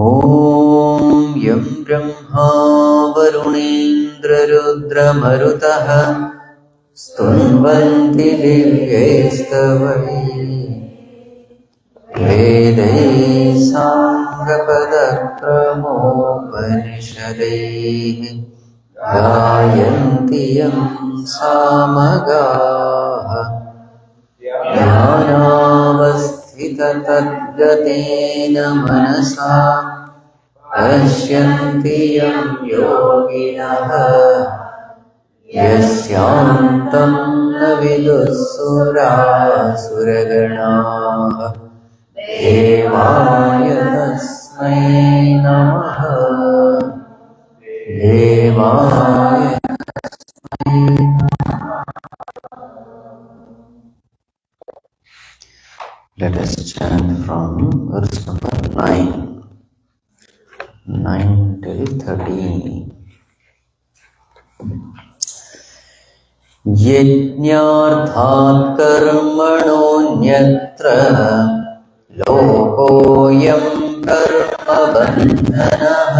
ॐ यं ब्रह्मा वरुणेन्द्ररुद्रमरुतः स्तुन्वन्ति दिव्यैस्तवैः वेदैः साङ्गपदक्रमोपनिषदैः गायन्ति यं सामगाः ध्यानावस्थिततद्गतेन मनसा पश्यन्ति यं योगिनः यस्यान्तं न विदुःसुरासुरगणाः देवाय तस्मै नमः देवाय Let us chant from verse number 9 till 13. Yajñarthat karmanoऽन्यत्र लोकोऽयं कर्म बन्धनः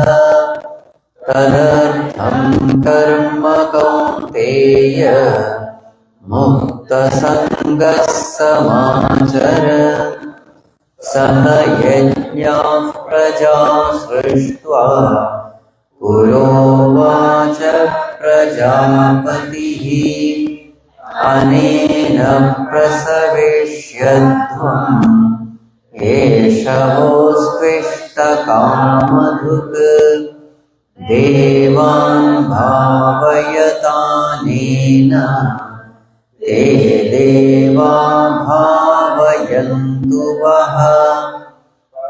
तदर्थं कर्म कौन्तेय मुक्तसङ्गः समाचर सह यज्ञाः प्रजा सृष्ट्वा पुरोवाच प्रजापतिः अनेन प्रसवेष्यध्वम् एषवोऽस्त्विष्टकामधुक् देवान् भावयतानेन ते देवा भावयन्तु वः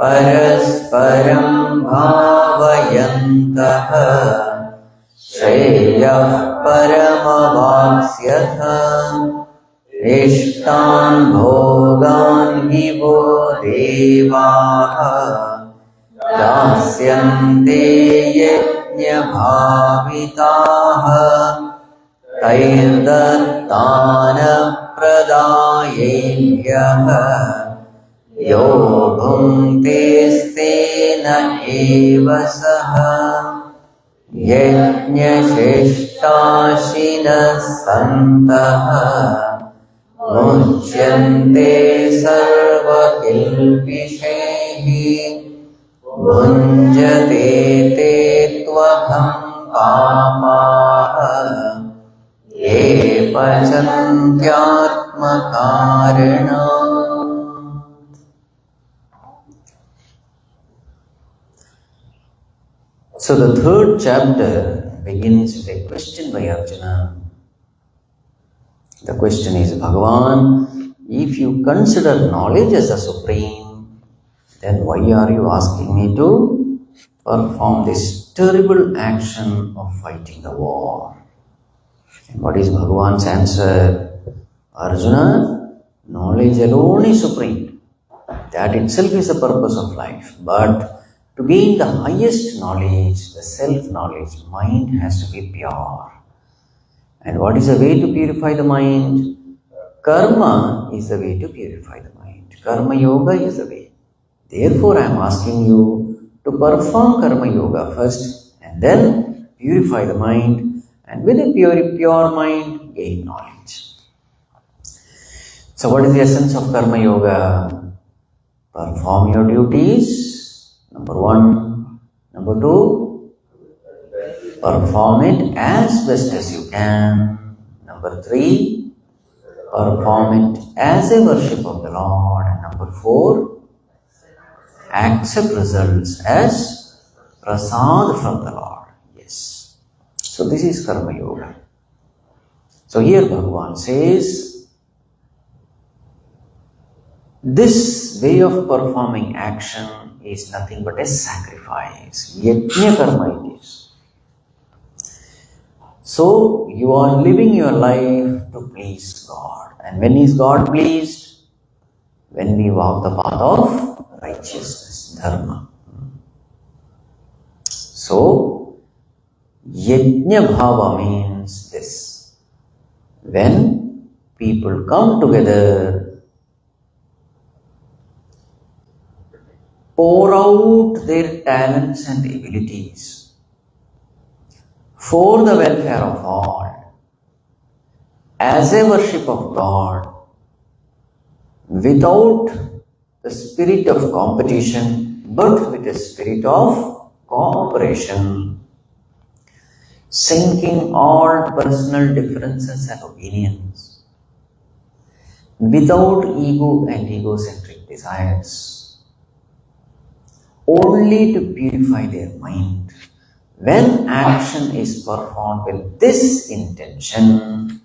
परस्परं भावयन्तः श्रेयः परमवाप्स्यथ इष्टान् भोगान् हि वो देवाः दास्यन्ते यज्ञभाविताः तैर्दत्तानप्रदायेभ्यः यो भुङ्क्तेस्तेन एव सः यज्ञशिष्टाशिनः सन्तः मुच्यन्ते सर्वकिल्बिषैः भुञ्जते ते त्वहं कामाः ये पचन्त्यात्मकारणात्. So the third chapter begins with a question by Arjuna. The question is, Bhagavan, if you consider knowledge as the supreme, then why are you asking me to perform this terrible action of fighting the war? And what is Bhagavan's answer? Arjuna, knowledge alone is supreme. That itself is the purpose of life. But to gain the highest knowledge, the self-knowledge, mind has to be pure. And what is the way to purify the mind? Karma is the way to purify the mind. Karma yoga is the way. Therefore, I am asking you to perform karma yoga first and then purify the mind. And with a pure mind, gain knowledge. So what is the essence of karma yoga? Perform your duties. Number one. Number two, perform it as best as you can. Number three, perform it as a worship of the Lord. And number four, accept results as prasad from the Lord. Yes. So this is karma yoga. So here Bhagavan says, this way of performing action is nothing but a sacrifice. Yajna karma it is. So you are living your life to please God. And when is God pleased? When we walk the path of righteousness, dharma. So yajna bhava means this. When people come together pour out their talents and abilities for the welfare of all, as a worship of God, without the spirit of competition, but with a spirit of cooperation, sinking all personal differences and opinions, without ego and egocentric desires, only to purify their mind. When action is performed with this intention,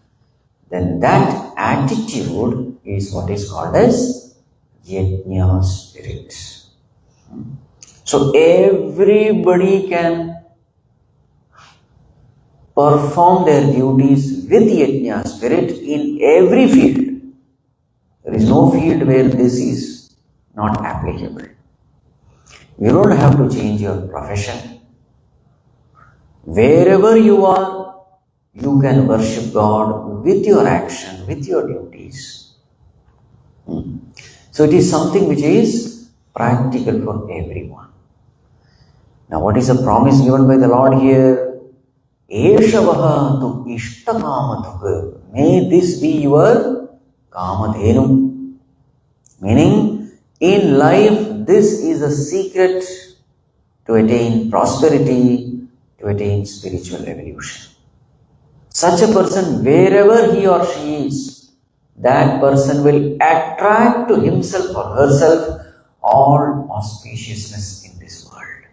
then that attitude is what is called as yajna spirit. So everybody can perform their duties with yajna spirit in every field. There is no field where this is not applicable. You don't have to change your profession. Wherever you are, you can worship God with your action, with your duties. So it is something which is practical for everyone. Now what is the promise given by the Lord here? Eshavaha tu ishtakamathuk. May this be your kamadhenu. Meaning, in life, this is a secret to attain prosperity, to attain spiritual evolution. Such a person, wherever he or she is, that person will attract to himself or herself all auspiciousness in this world.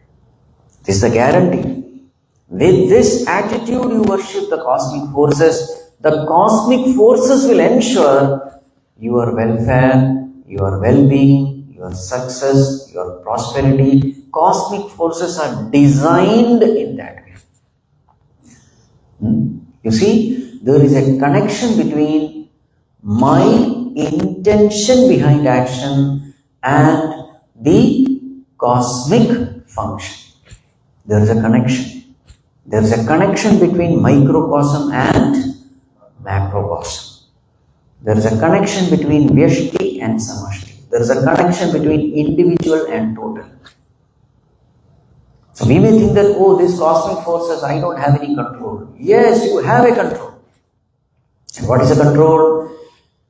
This is the guarantee. With this attitude, you worship the cosmic forces. The cosmic forces will ensure your welfare, your well-being, your success, your prosperity. Cosmic forces are designed in that way. You see, there is a connection between my intention behind action and the cosmic function. There is a connection. There is a connection between microcosm and macrocosm. There is a connection between Vyashti and Samashti. There is a connection between individual and total. So we may think that, oh, these cosmic forces, I don't have any control. Yes, you have a control. And what is the control?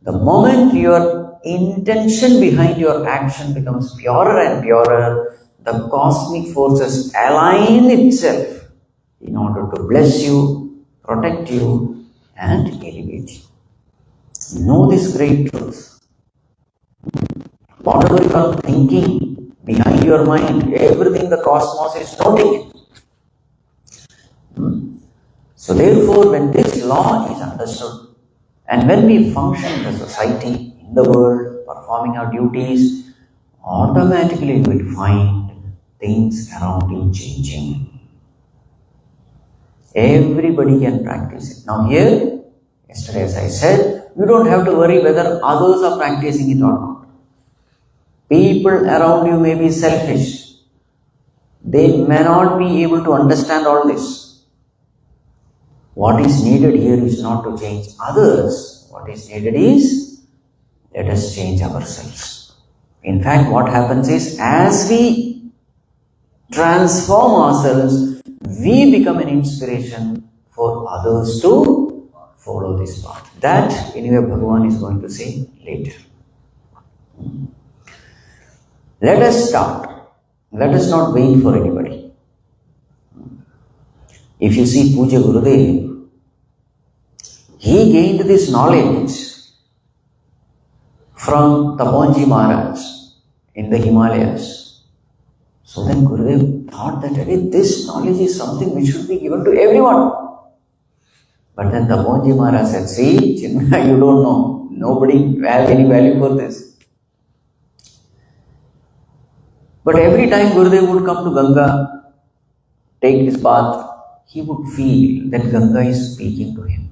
The moment your intention behind your action becomes purer and purer, the cosmic forces align itself in order to bless you, protect you, and elevate you. Know this great truth. Whatever you are thinking behind your mind, everything the cosmos is noting it. So therefore, when this law is understood, and when we function in the society, in the world, performing our duties, automatically you will find things around you changing. Everybody can practice it. Now here, yesterday as I said, you don't have to worry whether others are practicing it or not. People around you may be selfish. They may not be able to understand all this. What is needed here is not to change others. What is needed is, let us change ourselves. In fact, what happens is, as we transform ourselves, we become an inspiration for others to follow this path. That, anyway, Bhagavan is going to say later. Let us start. Let us not wait for anybody. If you see Puja Gurudev, he gained this knowledge from Taponji Maharaj in the Himalayas. So then Gurudev thought that this knowledge is something which should be given to everyone. But then Taponji Maharaj said, see, Chinmaya, you don't know. Nobody has any value for this. But every time Gurudev would come to Ganga, take his bath, he would feel that Ganga is speaking to him.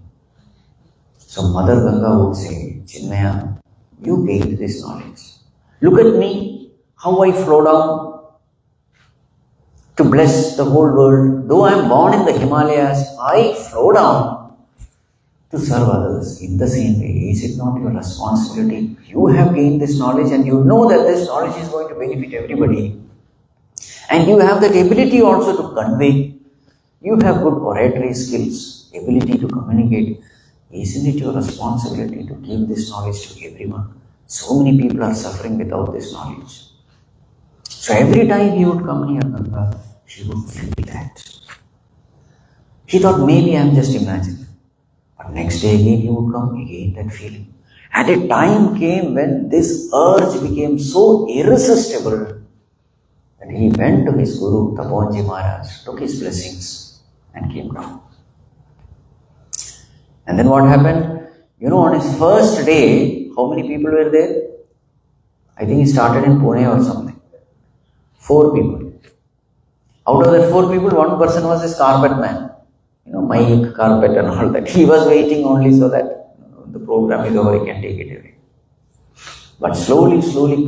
So Mother Ganga would say, Chinmaya, you gained this knowledge. Look at me, how I flow down to bless the whole world. Though I am born in the Himalayas, I flow down to serve others. In the same way, is it not your responsibility? You have gained this knowledge and you know that this knowledge is going to benefit everybody. And you have that ability also to convey. You have good oratory skills, ability to communicate. Isn't it your responsibility to give this knowledge to everyone? So many people are suffering without this knowledge. So every time he would come near Ganga, she would feel that. She thought maybe I am just imagining. But next day again he would come, again that feeling. And a time came when this urge became so irresistible that he went to his Guru, Taponji Maharaj, took his blessings and came down. And then what happened? On his first day, how many people were there? I think he started in Pune or something. 4 people. Out of that 4 people, one person was his carpet man. Mic, carpet and all that. He was waiting only so that the program is over, he can take it away. But slowly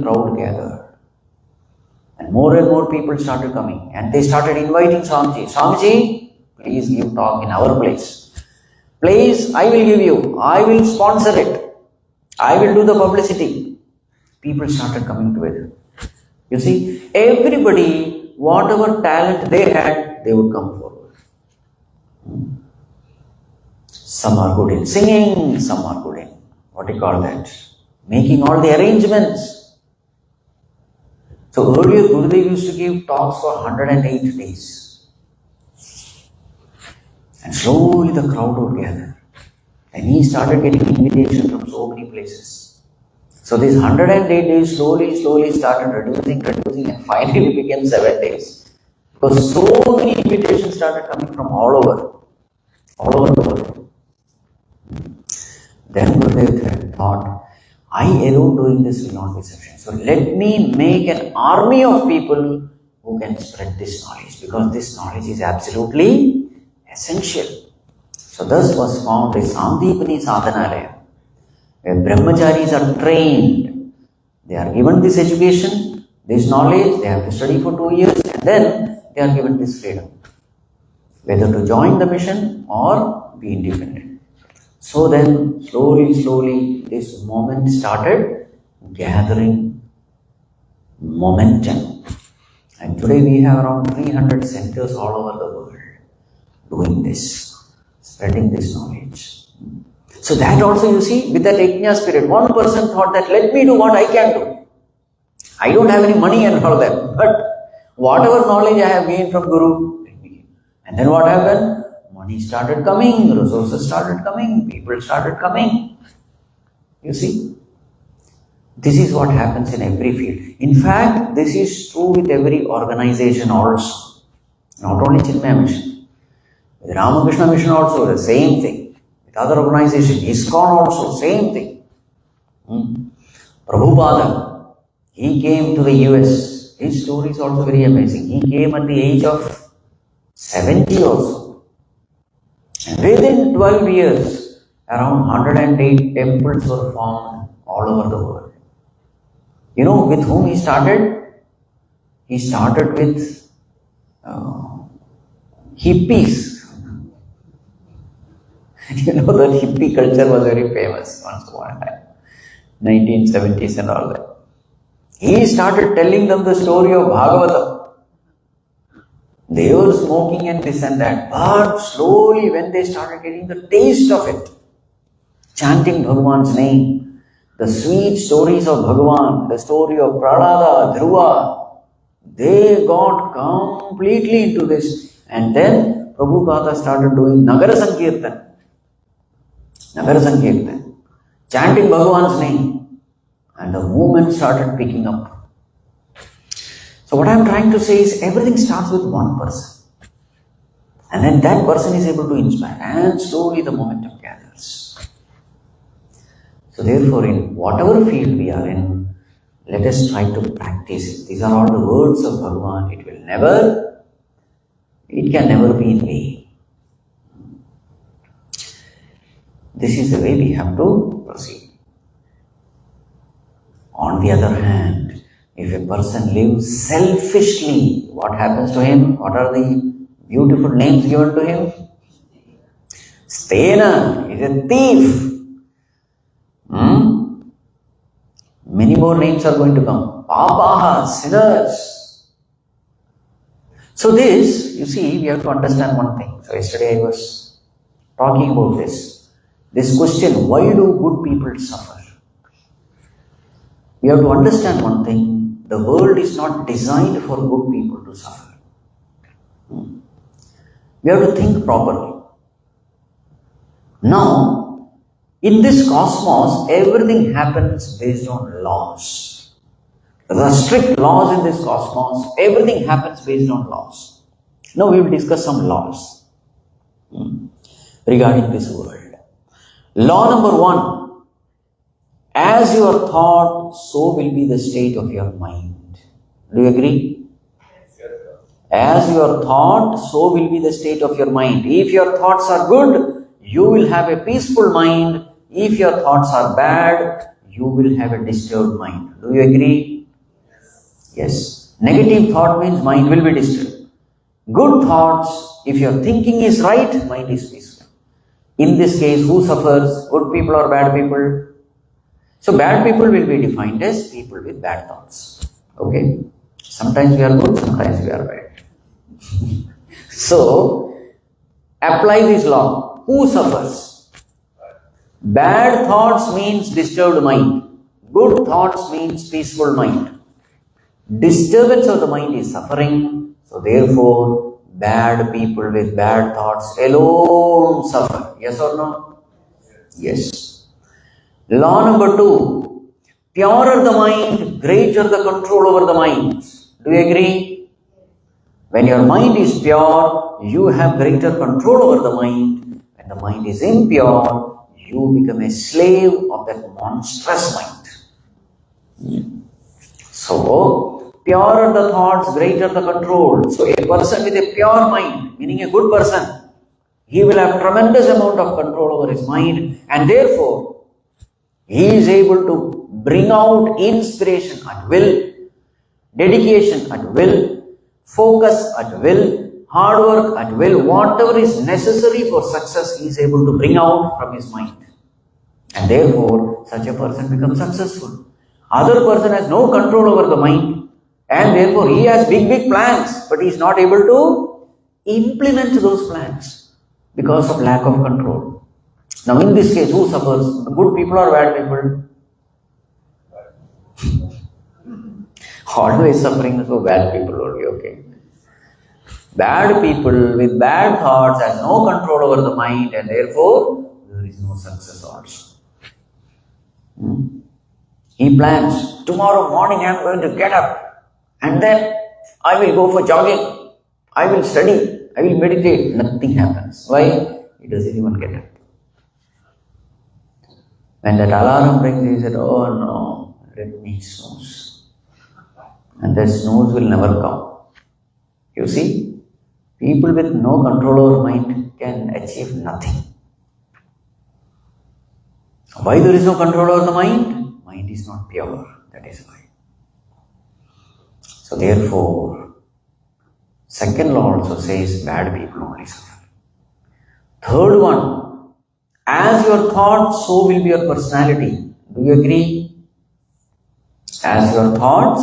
crowd gathered. And more people started coming. And they started inviting Swamiji. Swamiji, please give talk in our place. Place I will give you. I will sponsor it. I will do the publicity. People started coming together. You see, everybody, whatever talent they had, they would come forward. Some are good in singing, some are good in, making all the arrangements. So earlier Gurudev used to give talks for 108 days. And slowly the crowd would gather. And he started getting invitations from so many places. So these 108 days slowly started reducing and finally became 7 days. Because so many invitations started coming from all over the world. Then Gurudev thought, I alone doing this will not be sufficient. So let me make an army of people who can spread this knowledge, because this knowledge is absolutely essential. So thus was found a Sandipani Sadhanalaya, where brahmacharis are trained. They are given this education, this knowledge, they have to study for 2 years, and then they are given this freedom, whether to join the mission or be independent. So then slowly this movement started gathering momentum. And today we have around 300 centers all over the world doing this, spreading this knowledge. So that also, you see, with that Yajna spirit, one person thought that let me do what I can do. I don't have any money and all that, but whatever knowledge I have gained from Guru, let me give. And then what happened? Money started coming, resources started coming, people started coming. You see, this is what happens in every field. In fact, this is true with every organization also, not only Chinmaya Mission. With Ramakrishna Mission also, the same thing. With other organizations, ISKCON also, same thing. Prabhupada, he came to the US. His story is also very amazing. He came at the age of 70 also. And within 12 years, around 108 temples were found all over the world. With whom he started? He started with hippies. That hippie culture was very famous once upon a time, 1970s and all that. He started telling them the story of Bhagavatam. They were smoking and this and that, but slowly when they started getting the taste of it, chanting Bhagavan's name, the sweet stories of Bhagavan, the story of Prahlada, Dhruva, they got completely into this. And then Prabhupada started doing Nagara Sankirtan, chanting Bhagavan's name, and the movement started picking up. So what I am trying to say is everything starts with one person, and then that person is able to inspire, and slowly the momentum gathers. So therefore, in whatever field we are in, let us try to practice it. These are all the words of Bhagavan. It can never be in vain. This is the way we have to proceed. On the other hand, if a person lives selfishly, what happens to him? What are the beautiful names given to him? Stena is a thief. Many more names are going to come. Papaha, sinners. So this, you see, we have to understand one thing. So yesterday I was talking about this. This question, why do good people suffer? We have to understand one thing. The world is not designed for good people to suffer. We have to think properly. Now, in this cosmos, everything happens based on laws. There are strict laws in this cosmos. Everything happens based on laws. Now we will discuss some laws regarding this world. Law number 1. As you are thought, so will be the state of your mind. Do you agree? As you are thought, so will be the state of your mind. If your thoughts are good, you will have a peaceful mind. If your thoughts are bad, you will have a disturbed mind. Do you agree? Yes. Negative thought means mind will be disturbed. Good thoughts, if your thinking is right, mind is peaceful. In this case, who suffers? Good people or bad people? So bad people will be defined as people with bad thoughts. Okay? Sometimes we are good, sometimes we are bad. So, apply this law. Who suffers? Bad thoughts means disturbed mind. Good thoughts means peaceful mind. Disturbance of the mind is suffering. So therefore, bad people with bad thoughts alone suffer. Yes or no? Yes. Law number 2. Purer the mind, greater the control over the mind. Do you agree? When your mind is pure, you have greater control over the mind. When the mind is impure, you become a slave of that monstrous mind. So, purer the thoughts, greater the control. So, a person with a pure mind, meaning a good person, he will have tremendous amount of control over his mind, and therefore, he is able to bring out inspiration at will, dedication at will, focus at will, hard work at will. Whatever is necessary for success, he is able to bring out from his mind. And therefore, such a person becomes successful. Other person has no control over the mind, and therefore he has big plans, but he is not able to implement those plans because of lack of control. Now in this case, who suffers? The good people or bad people? Always suffering for bad people only, okay? Bad people with bad thoughts has no control over the mind, and therefore there is no success also. He plans, tomorrow morning I am going to get up and then I will go for jogging, I will study, I will meditate. Nothing happens. Why? He doesn't even get up. When that alarm rings, he said, oh no, let me snooze. And that snooze will never come. You see, people with no control over mind can achieve nothing. Why there is no control over the mind? Mind is not pure, that is why. So therefore, second law also says bad people only suffer. Third one, as your thoughts, so will be your personality. Do you agree? As your thoughts,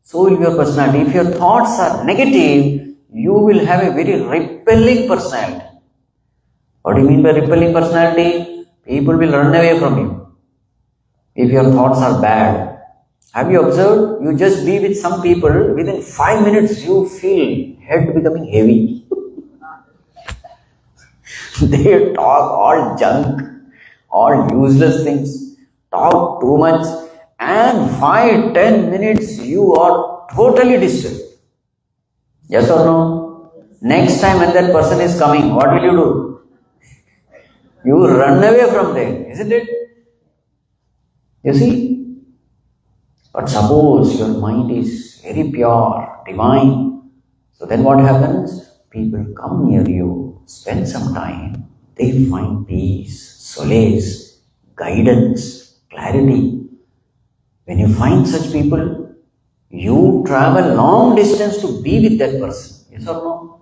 so will be your personality. If your thoughts are negative, you will have a very repelling personality. What do you mean by repelling personality? People will run away from you. If your thoughts are bad, have you observed? You just be with some people, within 5 minutes you feel head becoming heavy. They talk all junk, all useless things, talk too much, and 5-10 minutes you are totally disturbed. Yes or no? Next time when that person is coming, what will you do? You run away from there, isn't it? You see? But suppose your mind is very pure, divine. So then what happens? People come near you, spend some time, they find peace, solace, guidance, clarity. When you find such people, you travel long distance to be with that person. Yes or no?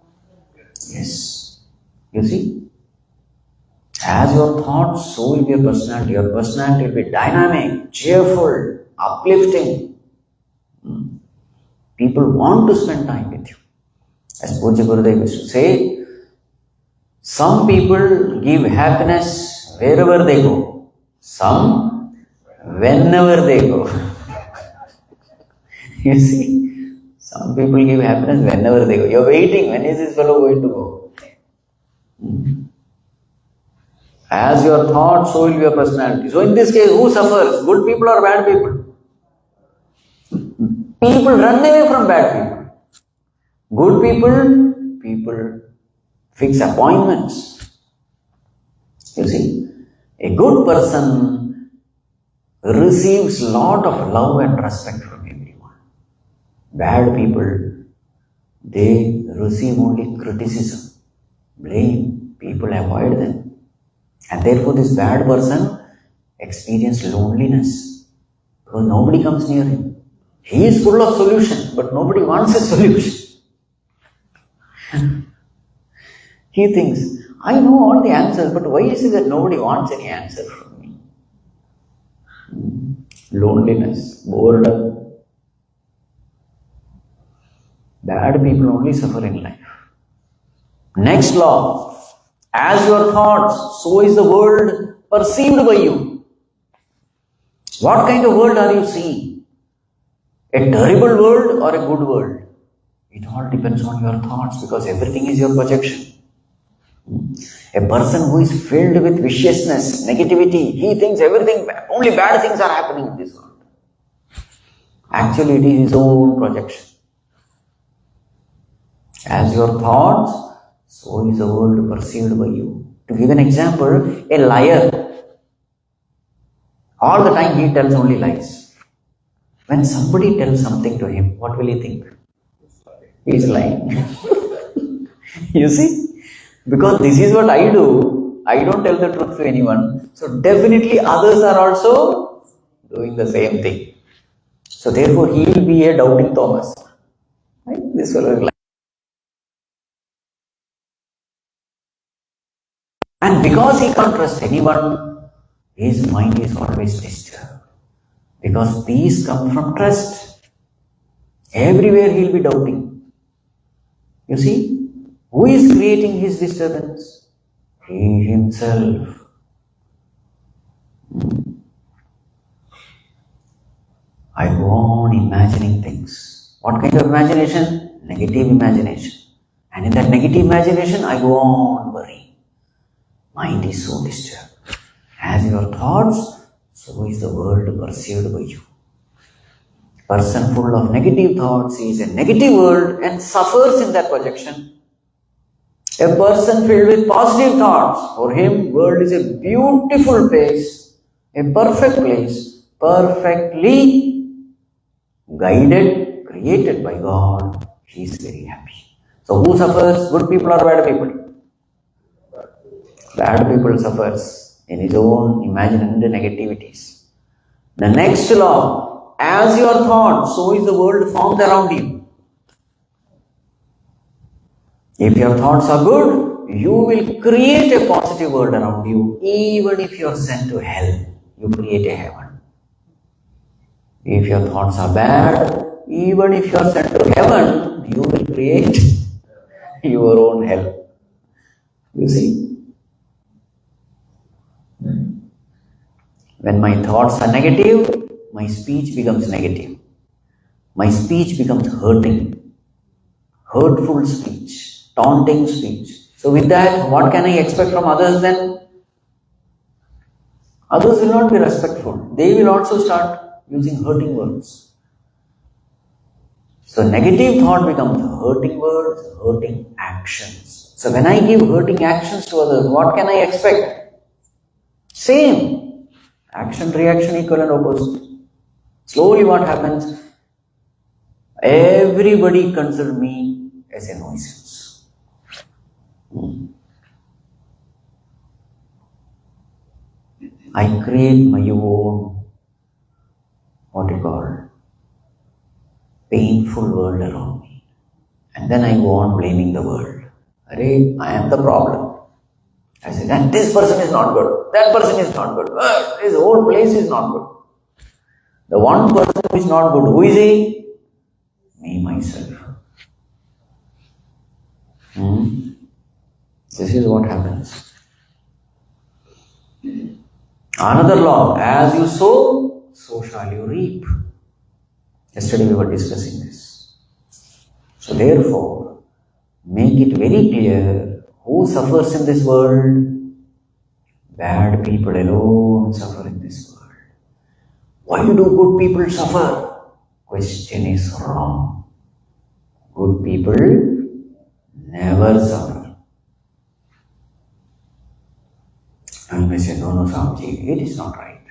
Yes. You see? As your thoughts, so will be your personality. Your personality will be dynamic, cheerful, uplifting. People want to spend time with you. As Pujya Gurudev used to say, some people give happiness wherever they go. Some, whenever they go. You see, some people give happiness whenever they go. You're waiting, when is this fellow going to go? As your thoughts, so will be your personality. So in this case, who suffers? Good people or bad people? People run away from bad people. Good people fix appointments. You see, a good person receives lot of love and respect from everyone. Bad people, they receive only criticism, blame. People avoid them. And therefore this bad person experiences loneliness because nobody comes near him. He is full of solution, but nobody wants a solution. He thinks, I know all the answers, but why is it that nobody wants any answer from me? Loneliness, boredom. Bad people only suffer in life. Next law. As your thoughts, so is the world perceived by you. What kind of world are you seeing? A terrible world or a good world? It all depends on your thoughts because everything is your projection. A person who is filled with viciousness, negativity, he thinks everything, only bad things are happening in this world. Actually, it is his own projection. As your thoughts, so is the world perceived by you. To give an example, a liar, all the time he tells only lies. When somebody tells something to him, what will he think? He is lying. You see? Because this is what I do. I don't tell the truth to anyone. So definitely others are also doing the same thing. So therefore he will be a doubting Thomas. Right? This fellow is lying. And because he can't trust anyone, his mind is always disturbed. Because peace comes from trust. Everywhere he will be doubting. You see, who is creating his disturbance? He himself. I go on imagining things. What kind of imagination? Negative imagination. And in that negative imagination, I go on worrying. Mind is so disturbed. As your thoughts, so is the world perceived by you. Person full of negative thoughts sees a negative world and suffers in that projection. A person filled with positive thoughts, for him, world is a beautiful place, a perfect place, perfectly guided, created by God. He is very happy. So who suffers? Good people or bad people? Bad people suffers in his own imagined negativities. The next law, as your thoughts, so is the world formed around you. If your thoughts are good, you will create a positive world around you. Even if you are sent to hell, you create a heaven. If your thoughts are bad, even if you are sent to heaven, you will create your own hell. You see? When my thoughts are negative, my speech becomes negative. My speech becomes hurting. Hurtful speech, taunting speech. So with that, what can I expect from others then? Others will not be respectful. They will also start using hurting words. So negative thought becomes hurting words, hurting actions. So when I give hurting actions to others, what can I expect? Same. Action, reaction, equal and opposite. Slowly what happens? Everybody consider me as a nuisance. I create my own, what you call, painful world around me. And then I go on blaming the world. Arey, I am the problem. I say, that this person is not good, that person is not good, this whole place is not good. The one person who is not good, who is he? Me, myself. This is what happens. Another law, as you sow, so shall you reap. Yesterday we were discussing this. So therefore, make it very clear who suffers in this world. Bad people alone suffer in this world. Why do good people suffer? Question is wrong. Good people never suffer. And we say, no, Swamiji, it is not right.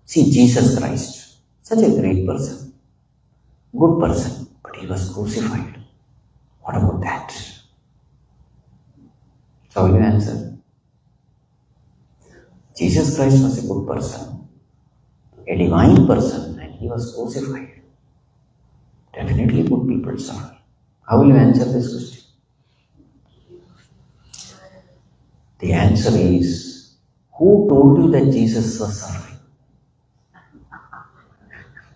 See, Jesus Christ, such a great person, good person, but he was crucified. What about that? So will you answer? Jesus Christ was a good person, a divine person, and he was crucified. Definitely good people suffer. How will you answer this question? The answer is, who told you that Jesus was suffering?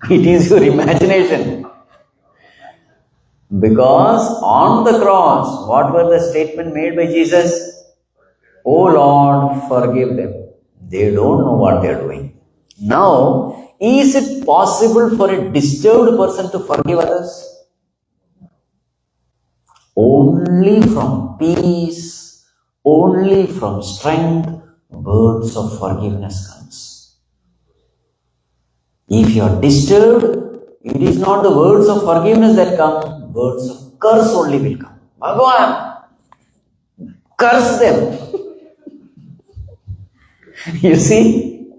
It is your imagination. Because on the cross, what were the statement made by Jesus? Oh Lord, forgive them. They don't know what they are doing. Now, is it possible for a disturbed person to forgive others? Only from peace, only from strength, words of forgiveness comes. If you are disturbed, it is not the words of forgiveness that come, words of curse only will come. Bhagavan, curse them. You see,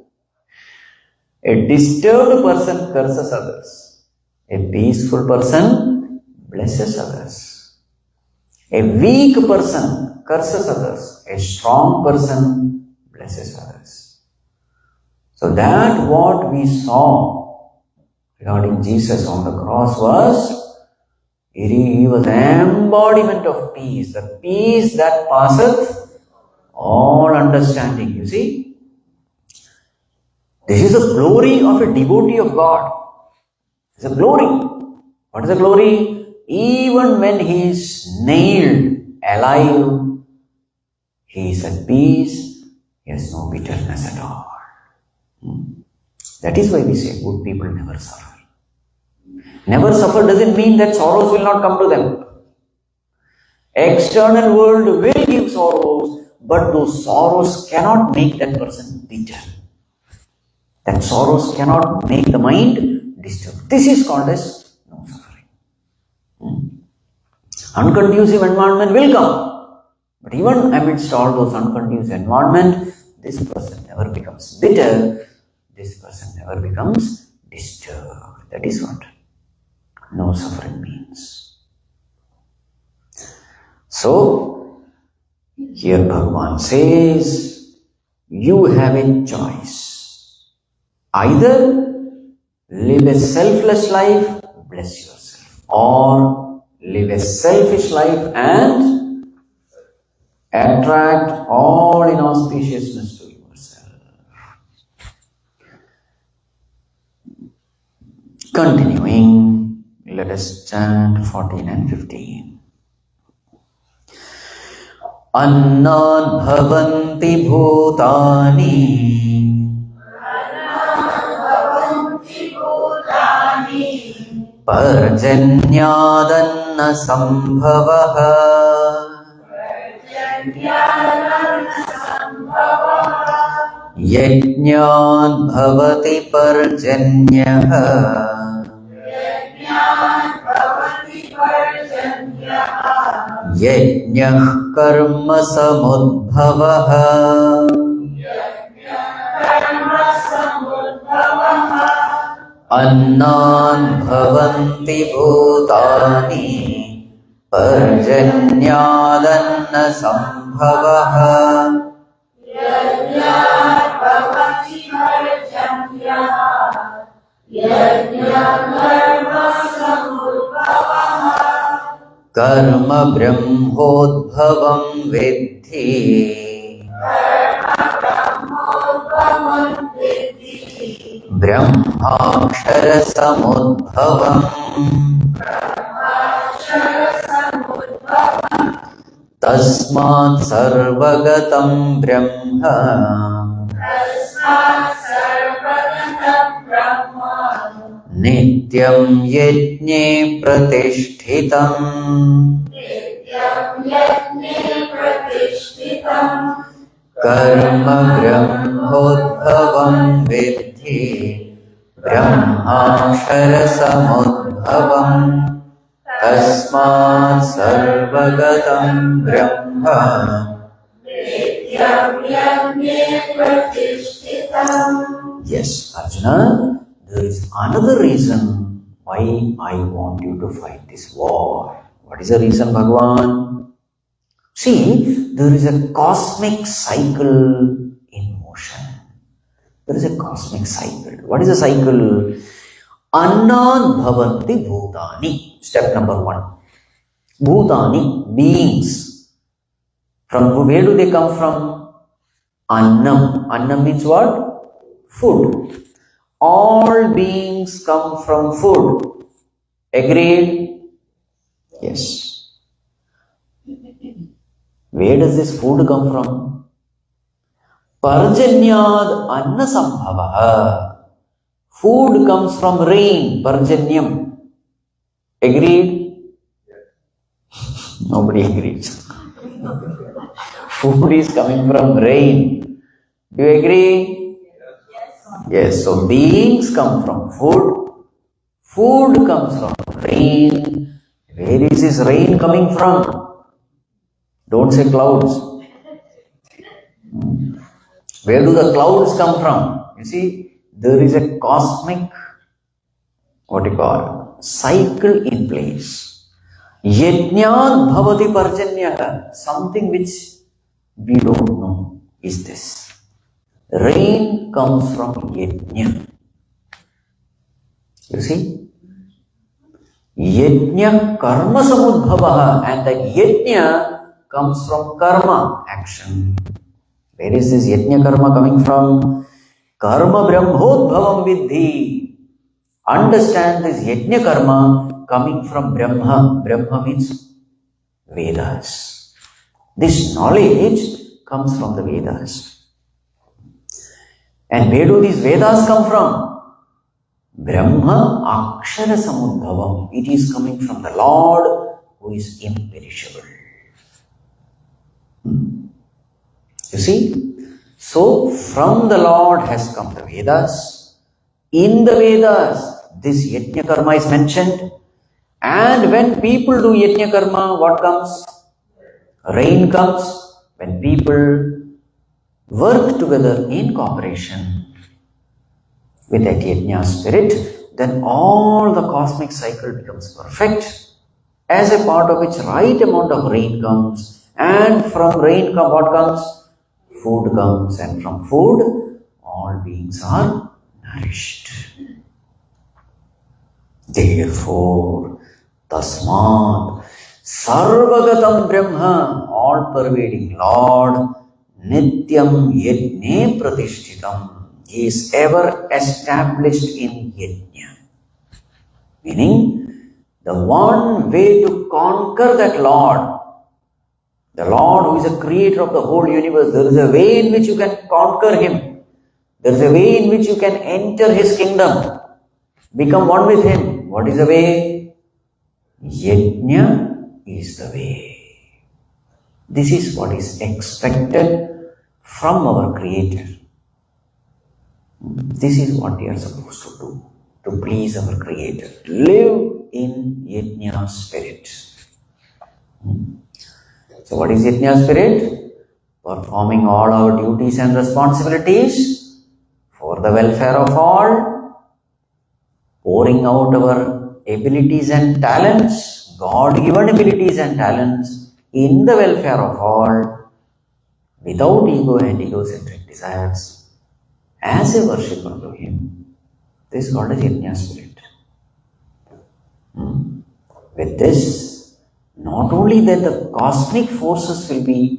a disturbed person curses others. A peaceful person blesses others. A weak person curses others. A strong person blesses others. So that what we saw regarding Jesus on the cross was, he was embodiment of peace, the peace that passeth all understanding. You see, this is the glory of a devotee of God. It's a glory. What is the glory? Even when he is nailed alive, he is at peace. He has no bitterness at all. That is why we say good people never suffer. Never suffer doesn't mean that sorrows will not come to them. External world will give sorrows, but those sorrows cannot make that person bitter. That sorrows cannot make the mind disturbed. This is called as no suffering. Unconducive environment will come, but even amidst all those unconducive environment, this person never becomes bitter. This person never becomes disturbed. That is what no suffering means. So, here Bhagavan says, you have a choice. Either live a selfless life, bless yourself, or live a selfish life and attract all inauspiciousness to yourself. Continuing, let us chant 14 and 15. Annad bhavanti bhutani Parjanyadanna sambhavaha Yajñād bhavati parjanyaha Yajñah karma samudbhavaha Annān bhavanti bhutani Parjanyadanna sambhavaha Yajñāt bhavati parjanyaha Yajñā karma samudbhavaha Karma brahmodbhavam vidhi Brahmodbhavam Vidhi. Brahmaksharasamudbhavam Brahmasharasamudbhavam. Tasmat sarvagatam Brahma Tasmat sarvagatam Brahma. Nityam yajne pratishthitam Nityam yajne pratishtitam. Karma brahmodbhavam vidhi Brahmaksharasamudbhavam Tasmat sarvagatam Brahma. Nityam yajne pratishtitam. Yes, Arjuna, there is another reason why I want you to fight this war. What is the reason, Bhagavan? See, there is a cosmic cycle in motion. There is a cosmic cycle. What is a cycle? Annad bhavanti bhutani. Step number 1. Bhutani, beings. From where do they come from? Annam. Annam means what? Food. All beings come from food. Agreed? Yes. Where does this food come from? Parjanyad anna sambhavaha. Food comes from rain, parjanyam. Agreed? Nobody agrees. Food is coming from rain. Do you agree? Yes. So beings come from food. Food comes from rain. Where is this rain coming from? Don't say clouds. Where do the clouds come from? You see, there is a cosmic, cycle in place. Yajnat bhavati parjanyah. Something which we don't know is this. Rain comes from yajna. You see? Yajna karma samudbhavaha. And that yajna comes from karma, action. Where is this yajna karma coming from? Karma brahmodbhavam vidhi. Understand this yajna karma coming from Brahma. Brahma means Vedas. This knowledge comes from the Vedas. And where do these Vedas come from? Brahma akshara samudbhavam. It is coming from the Lord who is imperishable. You see? So, from the Lord has come the Vedas. In the Vedas, this yajna karma is mentioned. And when people do yajna karma, what comes? Rain comes. When people work together in cooperation with that yajna spirit, then all the cosmic cycle becomes perfect. As a part of which right amount of rain comes. And from rain what comes? Food comes, and from food all beings are nourished. Therefore, tasmat sarvagatam Brahma, all pervading Lord, nityam yajne pratishtitam, he is ever established in yajna. Meaning, the one way to conquer that Lord, the Lord who is the creator of the whole universe, there is a way in which you can conquer him. There is a way in which you can enter his kingdom. Become one with him. What is the way? Yajna is the way. This is what is expected from our creator. This is what we are supposed to do, to please our creator. Live in yajna spirit. So what is yajna spirit? Performing all our duties and responsibilities for the welfare of all, pouring out our abilities and talents, God-given abilities and talents in the welfare of all, without ego and egocentric desires, as a worshipper to him. This is called as yajna spirit. With this, not only that the cosmic forces will be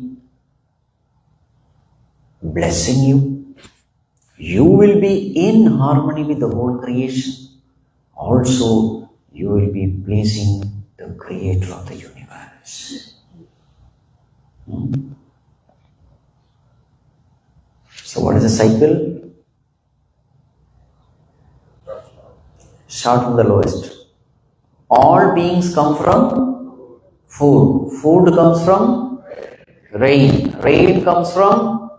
blessing you. You will be in harmony with the whole creation. Also, you will be pleasing the Creator of the universe. So what is the cycle? Start from the lowest. All beings come from food. Food comes from rain. Rain comes from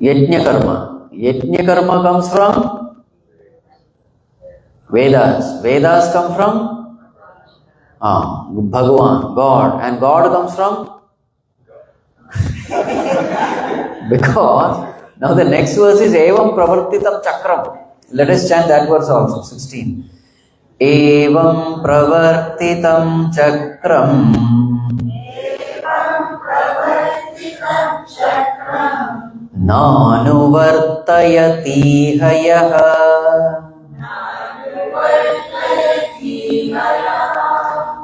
yajna karma. Yajna karma comes from Vedas. Vedas come from Bhagavan, God. And God comes from? Because now the next verse is Evam Pravartitam Chakram. Let us chant that verse also, 16. Evam Pravartitam Chakram. Evam Pravartitam Chakram. Nanuvartayati Hayaha. Nanuvartayati Hayaha.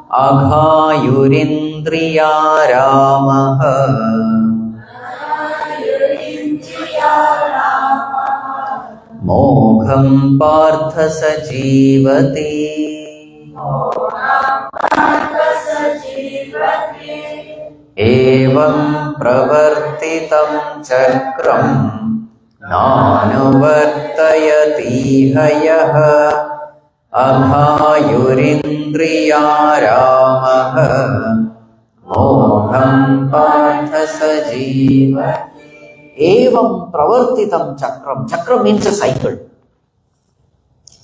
Aghayurindriya Ramaha. Mogham Partha Sajivati. Evam Pravartitam Chakram. Nanuvartayati Hayaha. Aghayurindriya Ramaha. Mogham Partha Sajivati. Evam Pravartitam Chakram. Chakram means a cycle.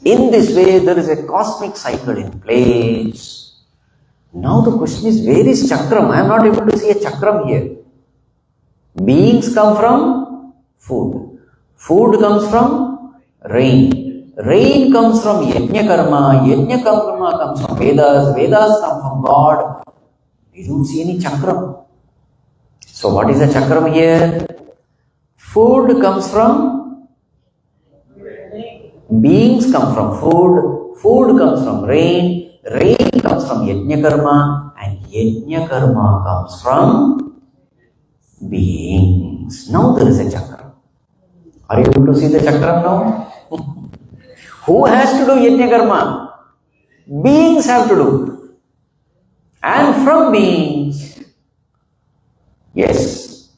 In this way, there is a cosmic cycle in place. Now the question is, where is Chakram? I am not able to see a Chakram here. Beings come from food. Food comes from rain. Rain comes from Yajna Karma. Yajna Karma comes from Vedas. Vedas come from God. You don't see any Chakram. So what is a Chakram here? Food comes from, beings come from food, food comes from rain, rain comes from Yajna Karma, and Yajna Karma comes from beings. Now there is a Chakra. Are you able to see the Chakra now? Who has to do Yajna Karma? Beings have to do. And from beings, yes,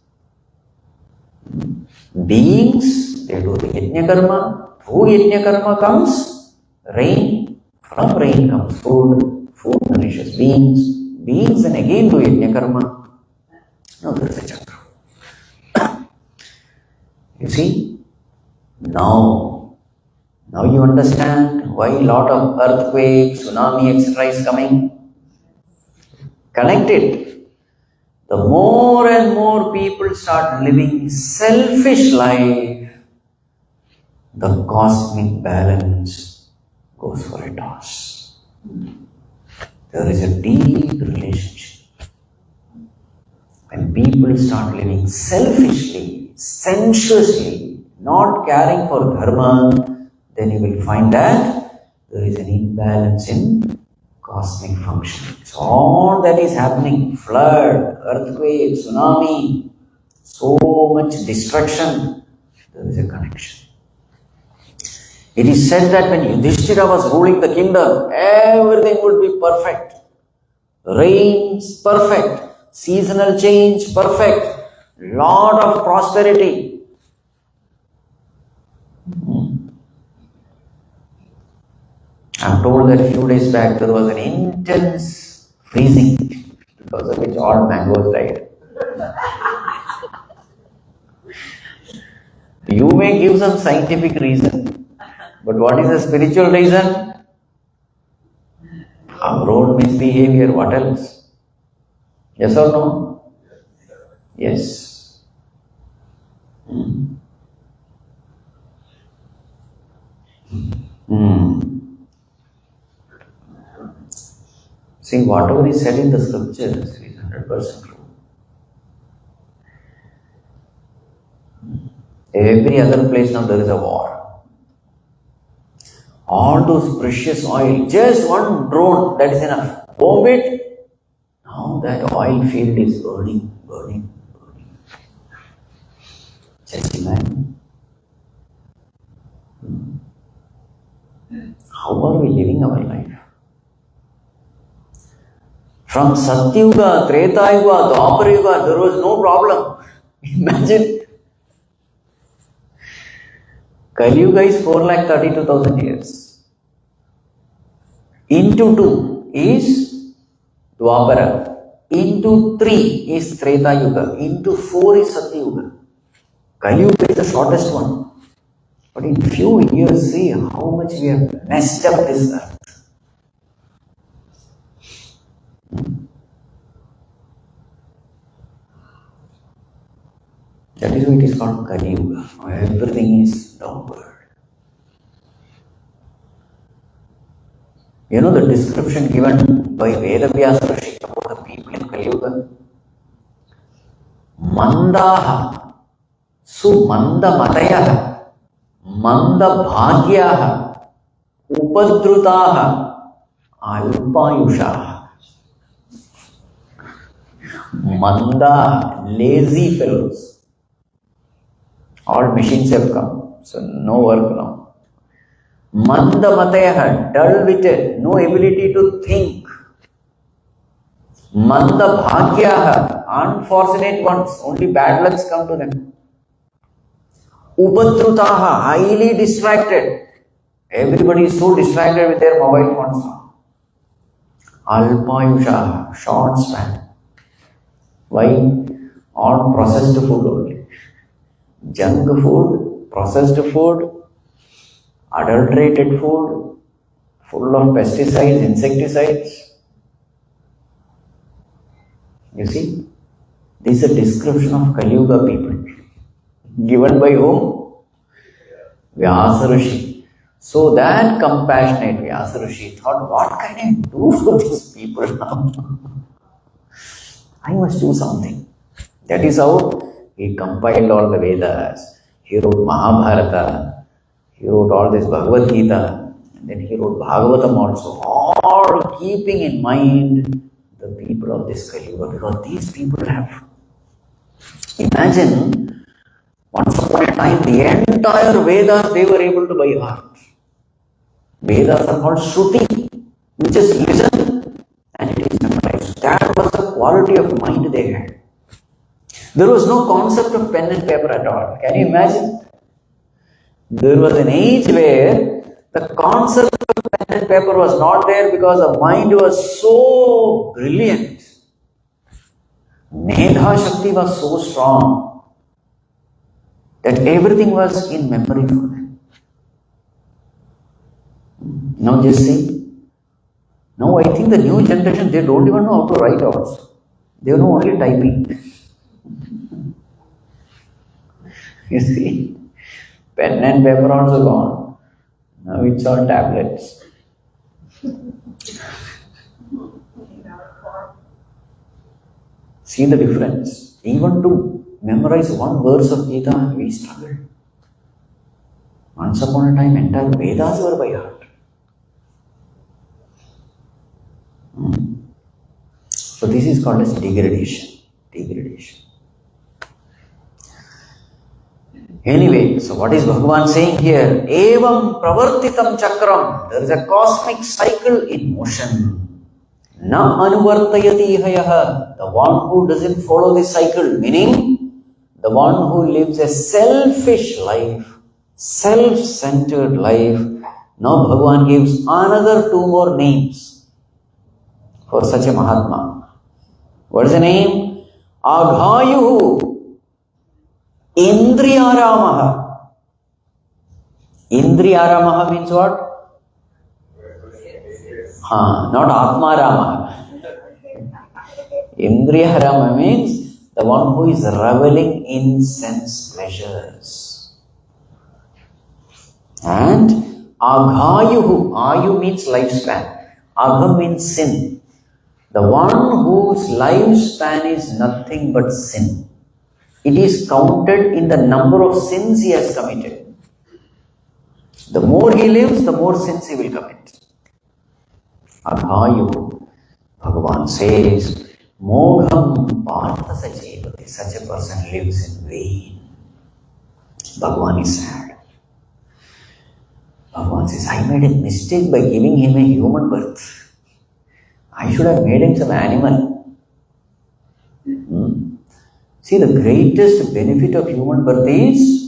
beings, they do the Yajna Karma. Through Yajna Karma comes rain. From rain comes food. Food nourishes beings. Beings then again do Yajna Karma. Now there is a Chakra. You see? Now you understand why a lot of earthquake, tsunami, etc. is coming. Connect it. The more and more people start living selfish life, the cosmic balance goes for a toss. There is a deep relationship. When people start living selfishly, sensuously, not caring for dharma, then you will find that there is an imbalance in cosmic function. So all that is happening, flood, earthquake, tsunami, so much destruction, there is a connection. It is said that when Yudhishthira was ruling the kingdom, everything would be perfect. Rains, perfect. Seasonal change, perfect. Lot of prosperity. I am told that a few days back there was an intense freezing because of which all mangoes died. You may give some scientific reason, but what is the spiritual reason? Our own misbehavior, what else? Yes or no? Yes. See, whatever is said in the scriptures is 100% true. Every other place now there is a war. All those precious oil, just one drone, that is enough. Bomb it. Now that oil field is burning. Just imagine. How are we living our life? From Satyuga, Treta Yuga, Dwapara Yuga, there was no problem. Imagine. Kali Yuga is 4,32,000 years. Into 2 is Dwapara. Into 3 is Treta Yuga. Into 4 is Satyuga. Kali Yuga is the shortest one. But in few years, see how much we have messed up this earth. That is why it is called Kali Yuga. Everything is downward. You know the description given by Vedavyasa Rishi about the people in Kali Yuga? Mandaha, Sumandamatayaha, Mandabhagyaha, Upadrutaha, Alpayushaha. Manda, lazy fellows. All machines have come, so no work now. Mandamatayaha, dull-witted, no ability to think. Mandabhagyaha, unfortunate ones, only bad lucks come to them. Upadrutaha, highly distracted. Everybody is so distracted with their mobile phones now. Alpayushaha, short span. Why? All processed food only. Junk food, processed food, adulterated food, full of pesticides, insecticides. You see, this is a description of Kali Yuga people. Given by whom? Vyasa Rishi. So that compassionate Vyasa Rishi thought, what can I do for these people now? I must do something. That is how he compiled all the Vedas. He wrote Mahabharata. He wrote all this Bhagavad Gita. And then he wrote Bhagavatam also. All keeping in mind the people of this Kali Yuga. Because these people have... Imagine, once upon a time, the entire Vedas they were able to by heart. Vedas are called Shruti. You just listen and it is memorized. That was the quality of mind they had. There was no concept of pen and paper at all. Can you imagine? There was an age where the concept of pen and paper was not there because the mind was so brilliant. Medha Shakti was so strong that everything was in memory for them. Now just see. Now I think the new generation, they don't even know how to write also. They know only typing. You see, pen and paper also gone. Now it's all tablets. See the difference. Even to memorize one verse of Gita, we struggled. Once upon a time, entire Vedas were by heart. So this is called as degradation. Degradation. Anyway, so what is Bhagavan saying here? Evam pravartitam chakram. There is a cosmic cycle in motion. Na anuvartayati hayaha. The one who doesn't follow this cycle, meaning the one who lives a selfish life, self-centered life. Now Bhagavan gives another 2 more names for such a Mahatma. What is the name? Aghayuhu. Indriyaramaha. Indriyaramaha means what? Not Atmaramaha. Indriyarama means the one who is reveling in sense pleasures. And Aghayuhu. Ayu means lifespan. Agha means sin. The one whose lifespan is nothing but sin. It is counted in the number of sins he has committed. The more he lives, the more sins he will commit. Aghayu, Bhagavan says, Mogham Partha Sajevati. Such a person lives in vain. Bhagavan is sad. Bhagavan says, I made a mistake by giving him a human birth. I should have made him some animal. See, the greatest benefit of human birth is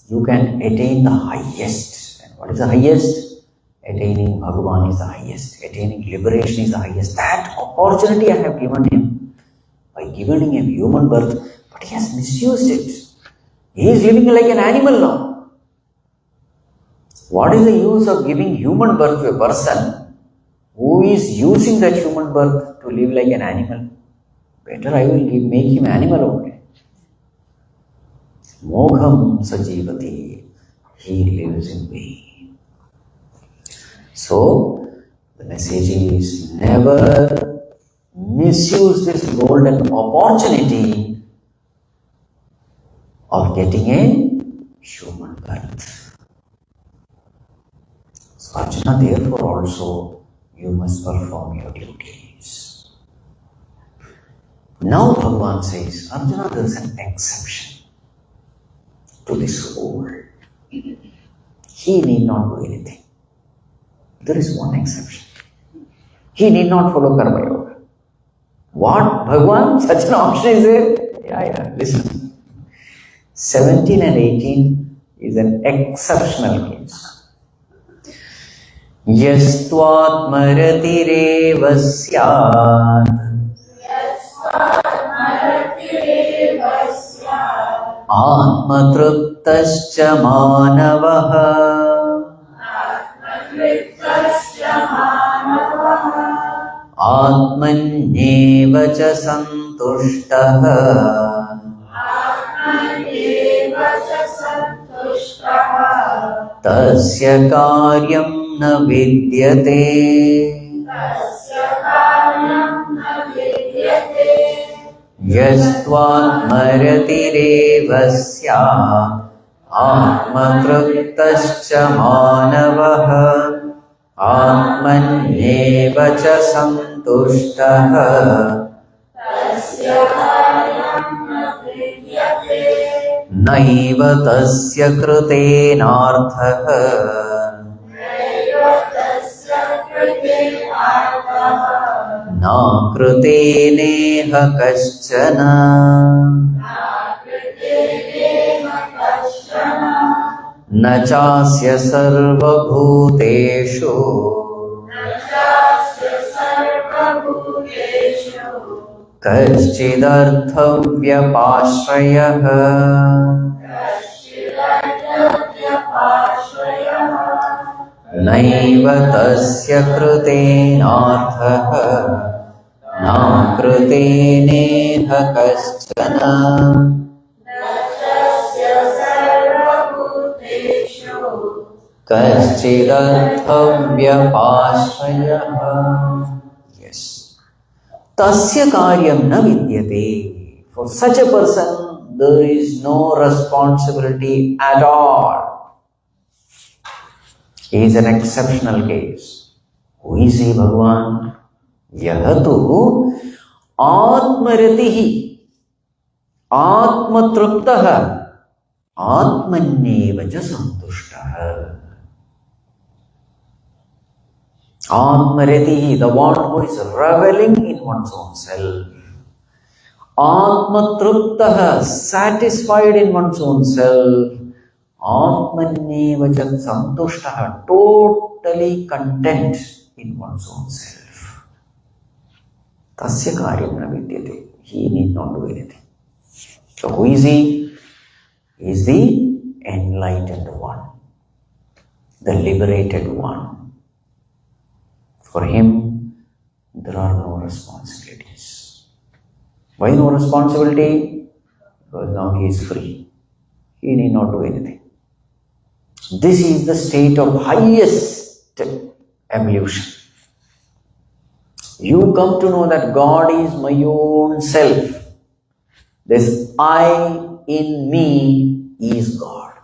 you can attain the highest. And what is the highest? Attaining Bhagavan is the highest. Attaining liberation is the highest. That opportunity I have given him by giving him human birth, but he has misused it. He is living like an animal now. What is the use of giving human birth to a person who is using that human birth to live like an animal? Better I will make him animal only. Mogham sajivati. He lives in pain. So, the message is never misuse this golden opportunity of getting a human birth. So, Arjuna, therefore also you must perform your duties. Now Bhagavan says, Arjuna, there is an exception to this rule. He need not do anything. There is one exception. He need not follow Karma Yoga. What? Bhagavan? Such an option is there? Yeah, listen. 17 and 18 is an exceptional case. Yastvatmaratireva syat Atmatruptascha manavaha Atmanyeva cha santushtaha Tasya karyam na vidyate Yastvatmaratireva syat Atmatruptascha manavaha Atmanyeva cha santushtaha Naiva tasya krutenarthaha Na kruteneha kaschana Na chasya sarvabhuteshu Kaschidardhavyapashrayah Naiva tasya krutenarthaha Na kruteneha kaschana Kaschidardhavyapashrayah. Yes. Tasya karyam na vidyate. For such a person, there is no responsibility at all. He is an exceptional case. Who is he, Bhagavan? Yahatu atmaratihi atmatruptaha atmanyeva cha santushtaha. Atmaratihi, the one who is reveling in one's own self. Atmatruptaha, satisfied in one's own self. Atmanyeva cha santushtaha, totally content in one's own self. Tasya karyam na vidyate. He need not do anything. So who is he? He is the enlightened one, the liberated one. For him, there are no responsibilities. Why no responsibility? Because now he is free. He need not do anything. This is the state of highest evolution. You come to know that God is my own self. This I in me is God.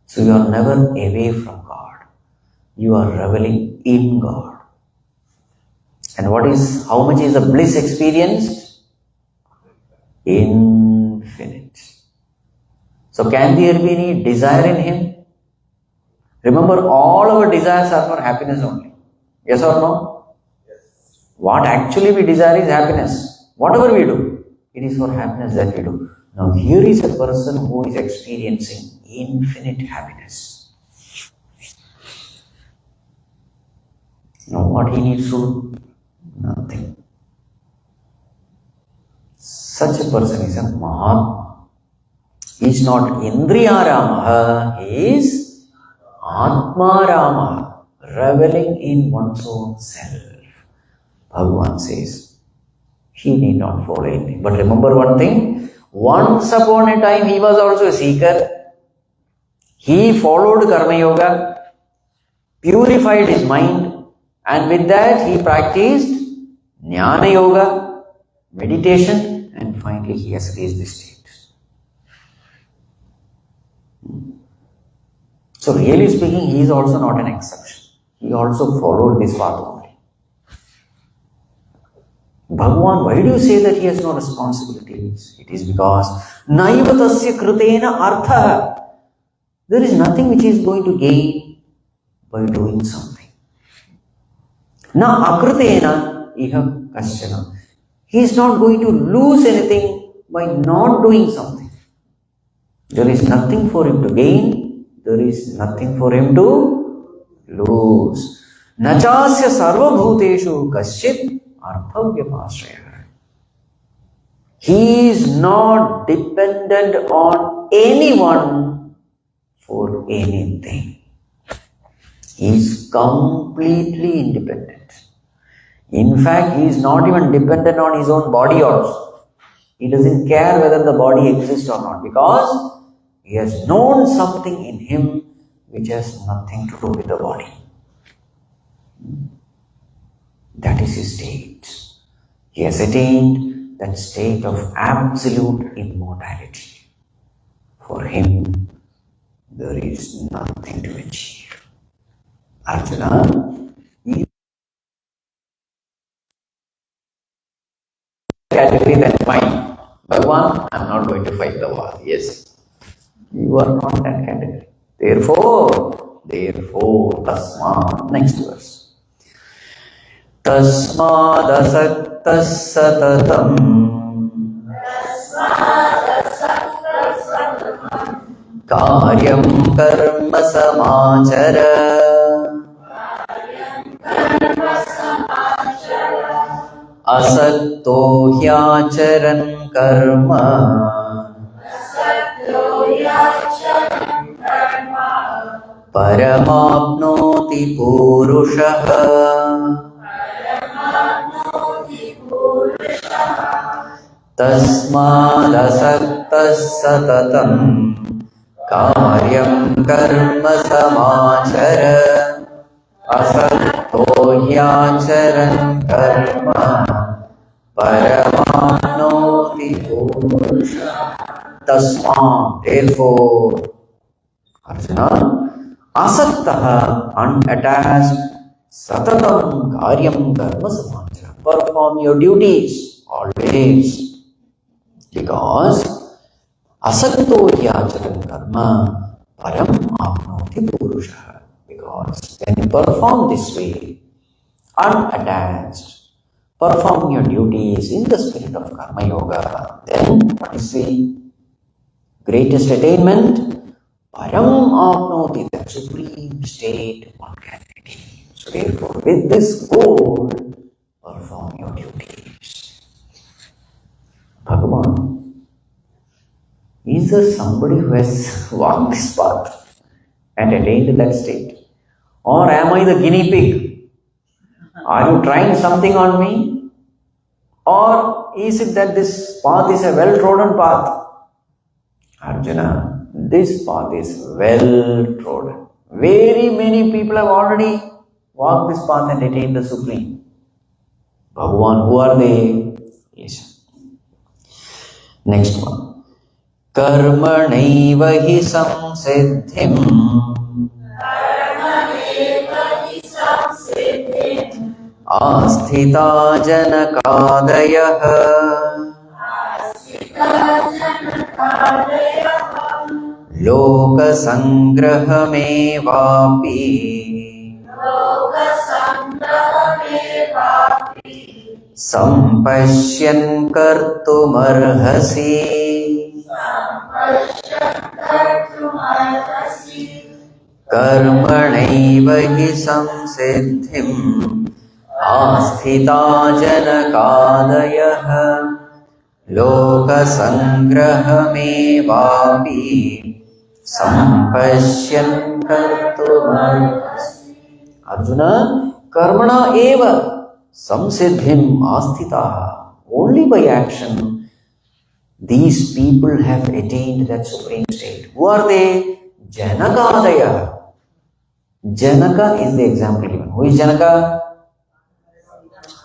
So you are never away from God. You are reveling in God. And how much is the bliss experienced? Infinite. So can there be any desire in him? Remember, all our desires are for happiness only. Yes or no? What actually we desire is happiness. Whatever we do, it is for happiness that we do. Now here is a person who is experiencing infinite happiness. Now what he needs to do? Nothing. Such a person is a Mahatma. He is not Indriya Rama, he is Atma Rama, reveling in one's own self. Bhagavan says, he need not follow anything. But remember one thing, once upon a time he was also a seeker. He followed Karma Yoga, purified his mind, and with that he practiced Jnana Yoga, meditation, and finally he has reached this state. So really speaking, he is also not an exception. He also followed this path only. Bhagavan, why do you say that he has no responsibilities? It is because naiva tasya kritena artha. There is nothing which he is going to gain by doing something. Na akritena iha kasyana. He is not going to lose anything by not doing something. There is nothing for him to gain. There is nothing for him to lose. Nachasya sarva bhuteshu kasyit arthavyapashraya. He is not dependent on anyone for anything. He is completely independent. In fact, he is not even dependent on his own body also. He doesn't care whether the body exists or not, because he has known something in him which has nothing to do with the body. That is his state. He has attained that state of absolute immortality. For him, there is nothing to achieve. Arjuna, he category than mine. Bhagavan, I am not going to fight the war. Yes, you are not that category. Therefore, tasma. Next verse. Tasmadasaktas satatam karyam karma samachara asakto hyacharan karma paramapnoti purushaha tasmadasaktas satatam karyam karma samachara asakto hyacharan karma paramapnoti purushaha. Tasma, therefore, Arjuna, asaktaha, unattached, satatam karyam karma samachara, perform your duties always, because asakto hyacharan karma param apnoti purusha, because when you perform this way, unattached, perform your duties in the spirit of karma yoga, then what is the greatest attainment? Param apnoti, that supreme state one can attain. So therefore, with this goal, perform your duties. Bhagavan, is there somebody who has walked this path and attained that state? Or am I the guinea pig? Are you trying something on me? Or is it that this path is a well-trodden path? Arjuna, this path is well-trodden. Very many people have already walked this path and attained the Supreme. Bhagavan, who are they? Listen. Next one. Karmanaiva hi samsiddhim asthita janakadayah लोकसङ्ग्रहमेवापि लोकसङ्ग्रहमेवापि सम्पश्यन् कर्तुमर्हसि सम्पश्यन् कर्तुमर्हसि कर्मणैव हि संसिद्धिम् आस्थिता जनकादयः लोकसङ्ग्रहमेवापि सम्पश्यन् कर्तुमर्हसि. Arjuna, karmana eva samsiddhim astitaha. Only by action these people have attained that supreme state. Who are they? Janakadaya. Janaka is the example given. Who is Janaka?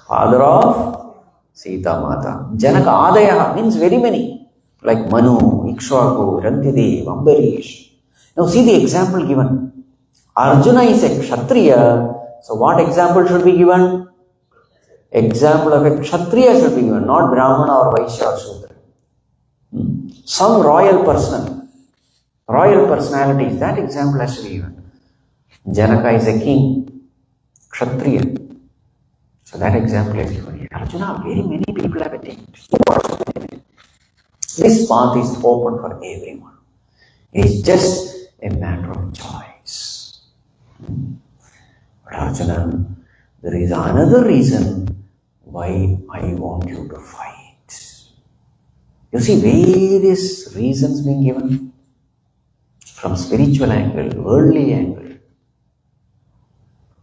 Father of Sita Mata. Janaka Adaya means very many. Like Manu, Ikshvaku, Rantidev, Ambarish. Now see the example given. Arjuna is a Kshatriya. So what example should be given? Example of a Kshatriya should be given. Not Brahmana or Vaishya or Shudra. Some royal person. Royal personalities. That example has to be given. Janaka is a king. Kshatriya. So that example is given here. Arjuna, very many people have attained. This path is open for everyone. It is just a matter of choice. But Arjuna, there is another reason why I want you to fight. You see various reasons being given from spiritual angle, worldly angle.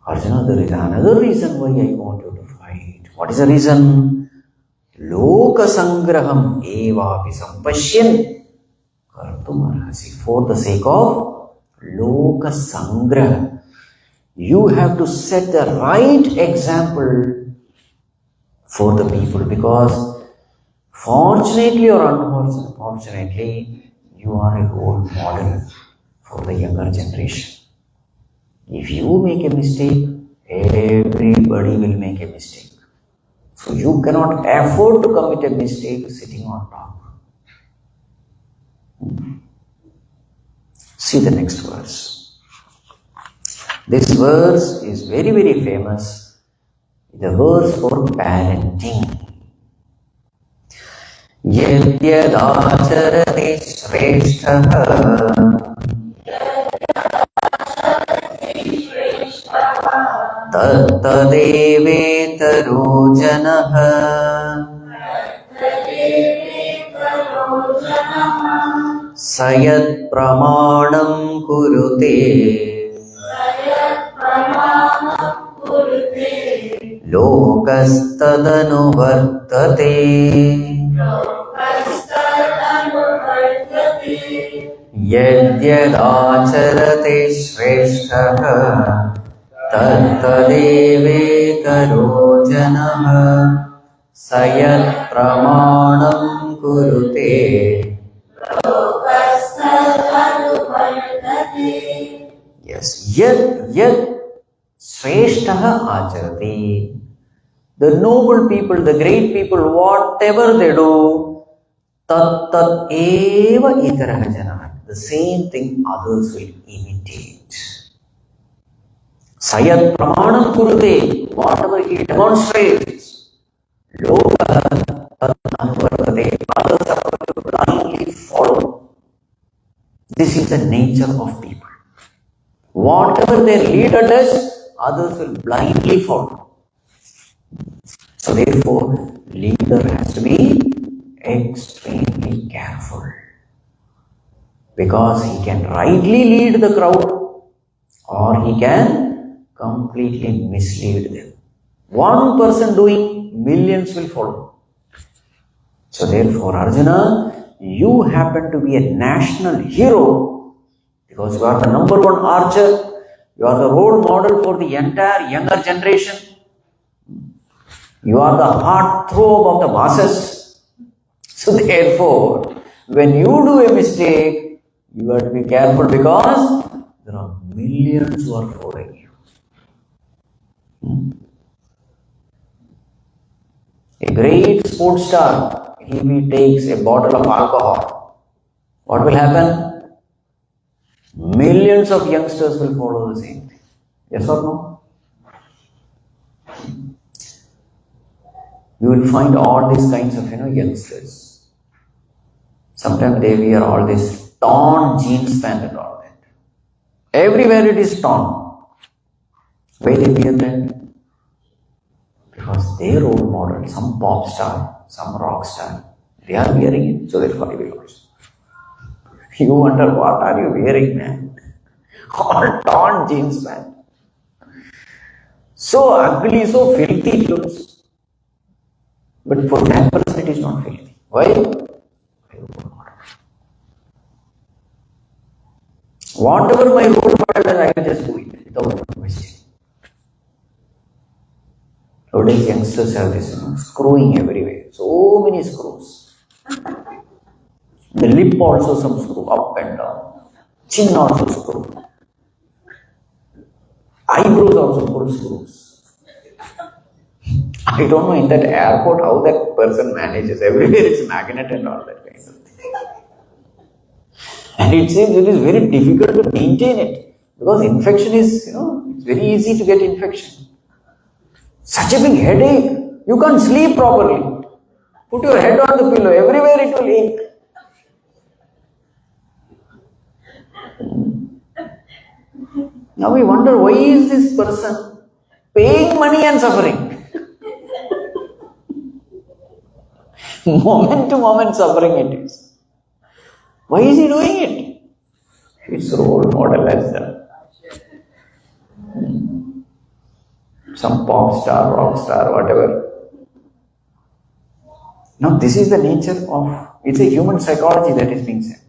Arjuna, there is another reason why I want you to fight. What is the reason? Loka sangraham evapi sampashyan kartumarhasi. For the sake of loka sangraha, you have to set the right example for the people, because fortunately or unfortunately, you are a role model for the younger generation. If you make a mistake, everybody will make a mistake. So you cannot afford to commit a mistake sitting on top. See the next verse. This verse is very, very famous. The verse for parenting. Yadyadacharati shresthaha tattadevetaro janaha sayat pramanam kurute lokastadanu vartate yadyadacharate shresthaha tattadevetaro janaha sayat pramanam kurute. Yes, yad shresthaha acharati. The noble people, the great people, whatever they do, tat eva itaraha janaha. The same thing others will imitate. Sayat pramanam kurute, whatever he demonstrates, loka tat anvartate, others are going to blindly follow. This is the nature of people. Whatever their leader does, others will blindly follow. So therefore, leader has to be extremely careful, because he can rightly lead the crowd or he can completely mislead them. One person doing, millions will follow. So therefore, Arjuna, you happen to be a national hero, because you are the number one archer, you are the role model for the entire younger generation, you are the heartthrob of the masses. So therefore, when you do a mistake, you have to be careful, because there are millions who are following you. A great sports star, if he takes a bottle of alcohol, what will happen? millions of youngsters will follow the same thing. Yes or no? You will find all these kinds of youngsters. Sometimes they wear all this torn jeans pant and all that. Everywhere it is torn. Why they wear that? Because their role model, some pop star, some rock star, they are wearing it, so therefore they will also. You wonder, what are you wearing, man? All torn jeans pant. So ugly, so filthy clothes. But for that person it is not filthy. Why? Whatever my role model, I will just do it without question. Nowadays youngsters have this screwing everywhere. So many screws. The lip also some screw, up and down. Chin also screw. Eyebrows also full screws. I don't know in that airport how that person manages. Everywhere it's magnet and all that kind of thing. And it seems it is very difficult to maintain it. Because infection is, it's very easy to get infection. Such a big headache. You can't sleep properly. Put your head on the pillow. Everywhere it will ache. Now we wonder, why is this person paying money and suffering? Moment to moment suffering it is. Why is he doing it? His role model has done. Some pop star, rock star, whatever. Now this is the nature of, it's a human psychology that is being said.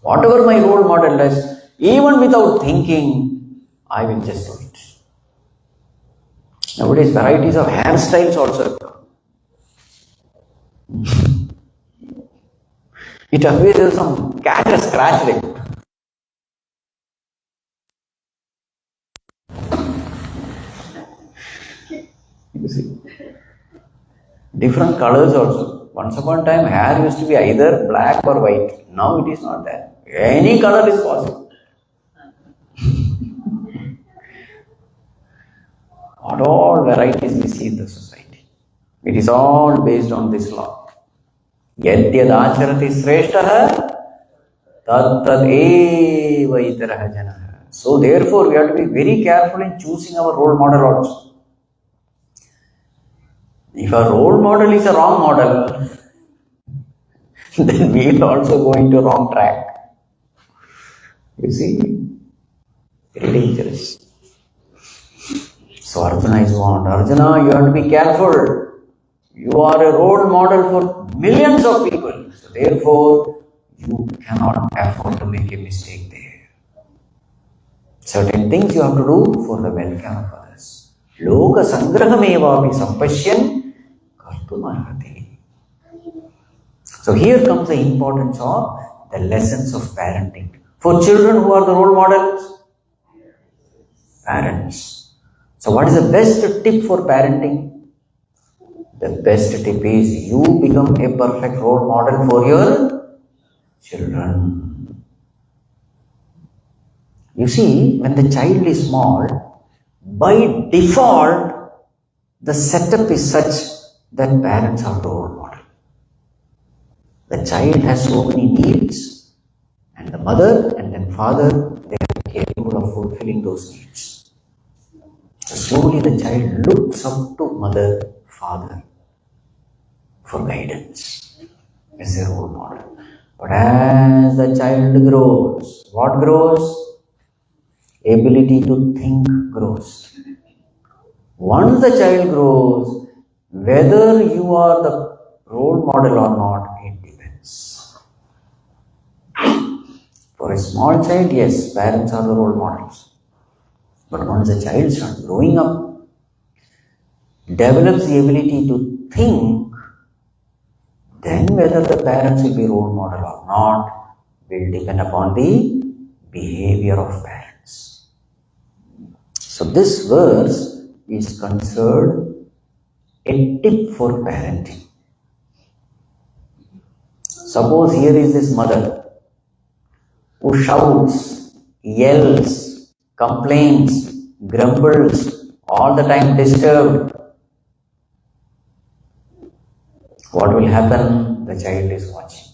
Whatever my role model does, even without thinking, I will just do it. Nowadays varieties of hairstyles also come. It appears there is some catch a scratch like. You see, different colors also. Once upon a time, hair used to be either black or white. Now it is not that. Any color is possible. What all varieties we see in the society. It is all based on this law. Yadyad acharati shreshtaha tad tad eva itaraha janaha. So therefore we have to be very careful in choosing our role model also. If our role model is a wrong model, then we will also go into wrong track. You see, very dangerous. So Arjuna is warned, Arjuna, you have to be careful. You are a role model for millions of people. So therefore, you cannot afford to make a mistake there. Certain things you have to do for the welfare of others. Loka sangrahamevapi sampashyan kartum arhati. So here comes the importance of the lessons of parenting. For children, who are the role models? Parents. So what is the best tip for parenting? The best tip is you become a perfect role model for your children. You see, when the child is small, by default, the setup is such that parents are the role model. The child has so many needs, and the mother and then father, they are capable of fulfilling those needs. So slowly the child looks up to mother, father for guidance as a role model. But as the child grows, what grows? Ability to think grows. Once the child grows, whether you are the role model or not, it depends. For a small child, yes, parents are the role models. But once the child starts growing up, develops the ability to think, then whether the parents will be role model or not will depend upon the behavior of parents. So this verse is considered a tip for parenting. Suppose here is this mother. who shouts, yells, complains, grumbles, all the time disturbed, what will happen? The child is watching.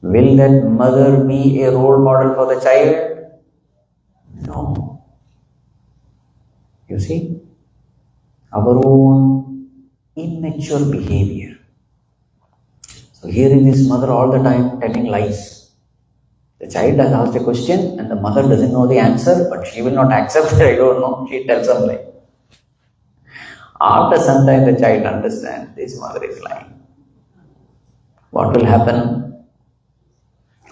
Will that mother be a role model for the child? No. You see, our own immature behavior. So here is this mother all the time telling lies. The child has asked a question and the mother doesn't know the answer, but she will not accept it. I don't know. She tells some lie. After some time, the child understands this mother is lying. What will happen?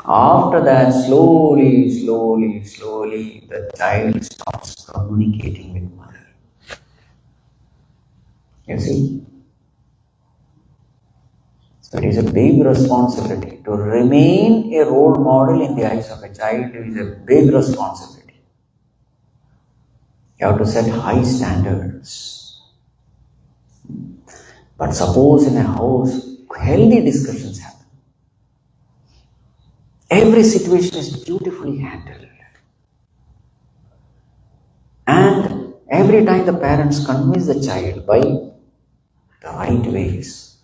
After that, slowly, the child stops communicating with mother. You see? So it is a big responsibility. To remain a role model in the eyes of a child is a big responsibility. You have to set high standards. But suppose in a house, healthy discussions happen. Every situation is beautifully handled. And every time the parents convince the child by the right ways,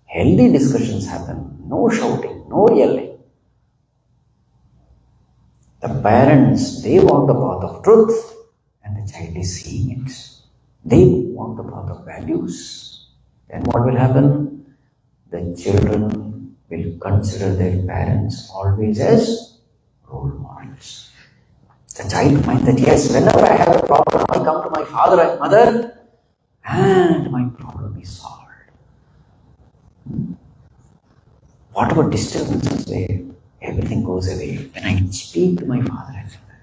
healthy discussions happen, no shouting, no yelling. The parents, they walk the path of truth and the child is seeing it. They walk the path of values. Then what will happen? The children will consider their parents always as role models. The child finds that yes, whenever I have a problem, I come to my father and mother and my problem is solved. Whatever disturbances there, everything goes away when I speak to my father and mother.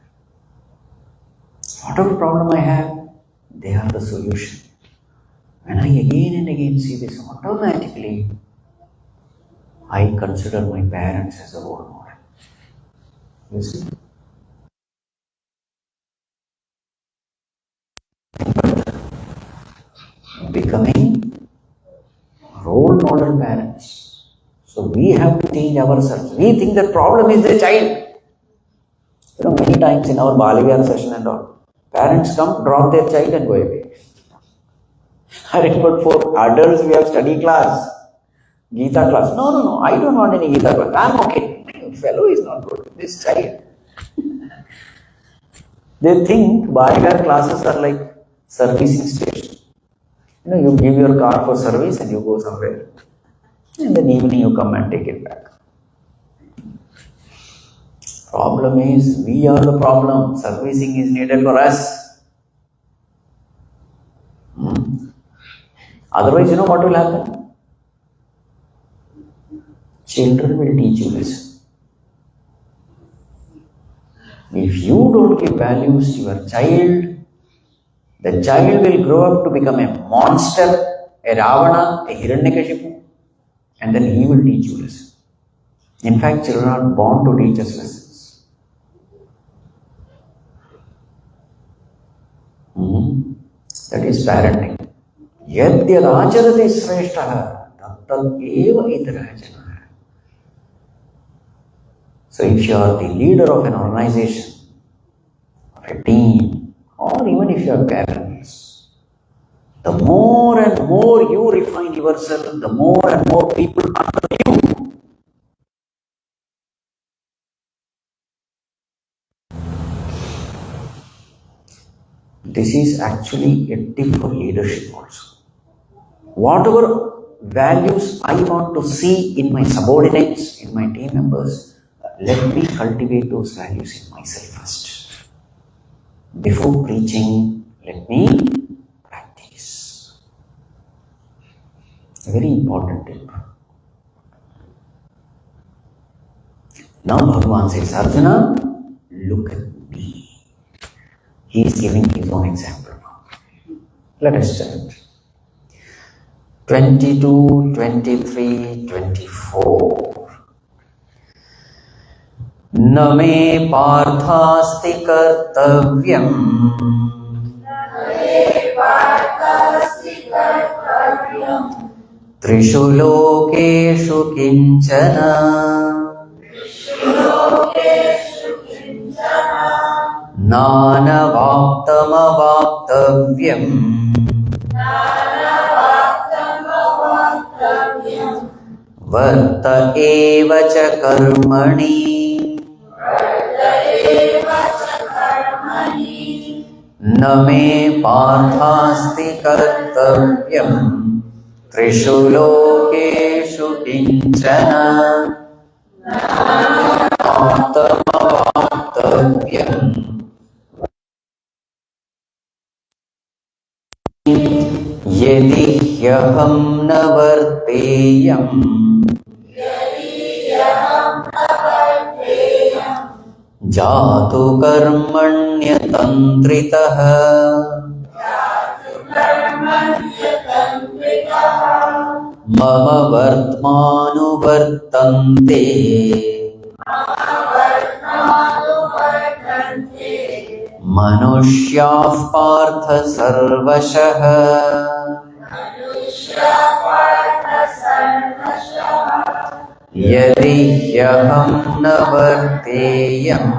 Whatever problem I have, they are the solution. When I again and again see this, automatically I consider my parents as a role model. You see? Becoming role model parents. So we have to change ourselves. We think the problem is the child. You know, many times in our Balivyan session and all, parents come, drop their child and go away. I remember for adults we have study class, Gita class. No, I don't want any Gita class. I'm okay. My fellow is not good. This child. They think Balivyan classes are like servicing station. You know, you give your car for service and you go somewhere. And then evening you come and take it back. Problem is, we are the problem. Servicing is needed for us. Otherwise, you know what will happen? Children will teach you this. If you don't give values to your child, the child will grow up to become a monster, a Ravana, a Hiranyakashipu, and then he will teach you lessons. In fact, children are born to teach us lessons. That is parenting. Yadyadacharati sreshtaha tattat eva itara janaha. So if you are the leader of an organization, of a team, or even if you are parents, the more and more you refine yourself, the more and more people under you. This is actually a tip for leadership also. Whatever values I want to see in my subordinates, in my team members, let me cultivate those values in myself first. Before preaching, let me practice. A very important tip. Now Bhagavan says, Arjuna, look at me. He is giving his own example now. Let us chant. 22, 23, 24. न मे पार्थास्ति कर्तव्यम् त्रिषु लोकेषु किञ्चन नानवाप्तमवाप्तव्यम् वर्त एव च कर्मणि न मे पार्थास्ति कर्तव्यम् त्रिषु लोकेषु किञ्चन वाप्तमवाप्तव्यम् यदि ह्यहं न वर्तेयम् जातु कर्मण्यतन्त्रितः मम वर्त्मानुवर्तन्ते मनुष्याः पार्थ सर्वशः यदि ह्यहं न वर्तेयम्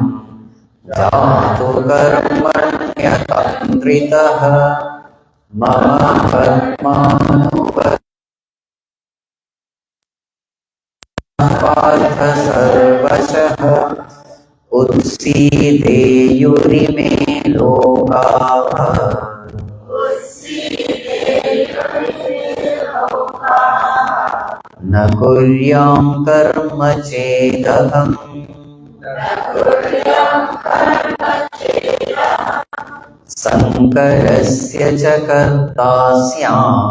जातु कर्मण्यतन्त्रितः मम वर्त्मानुवर्तन्ते पार्थ सर्वशः उत्सीदेयुरिमे लोकाः न कुर्यां कर्म चेदहम् संकरस्य च कर्ता स्याम्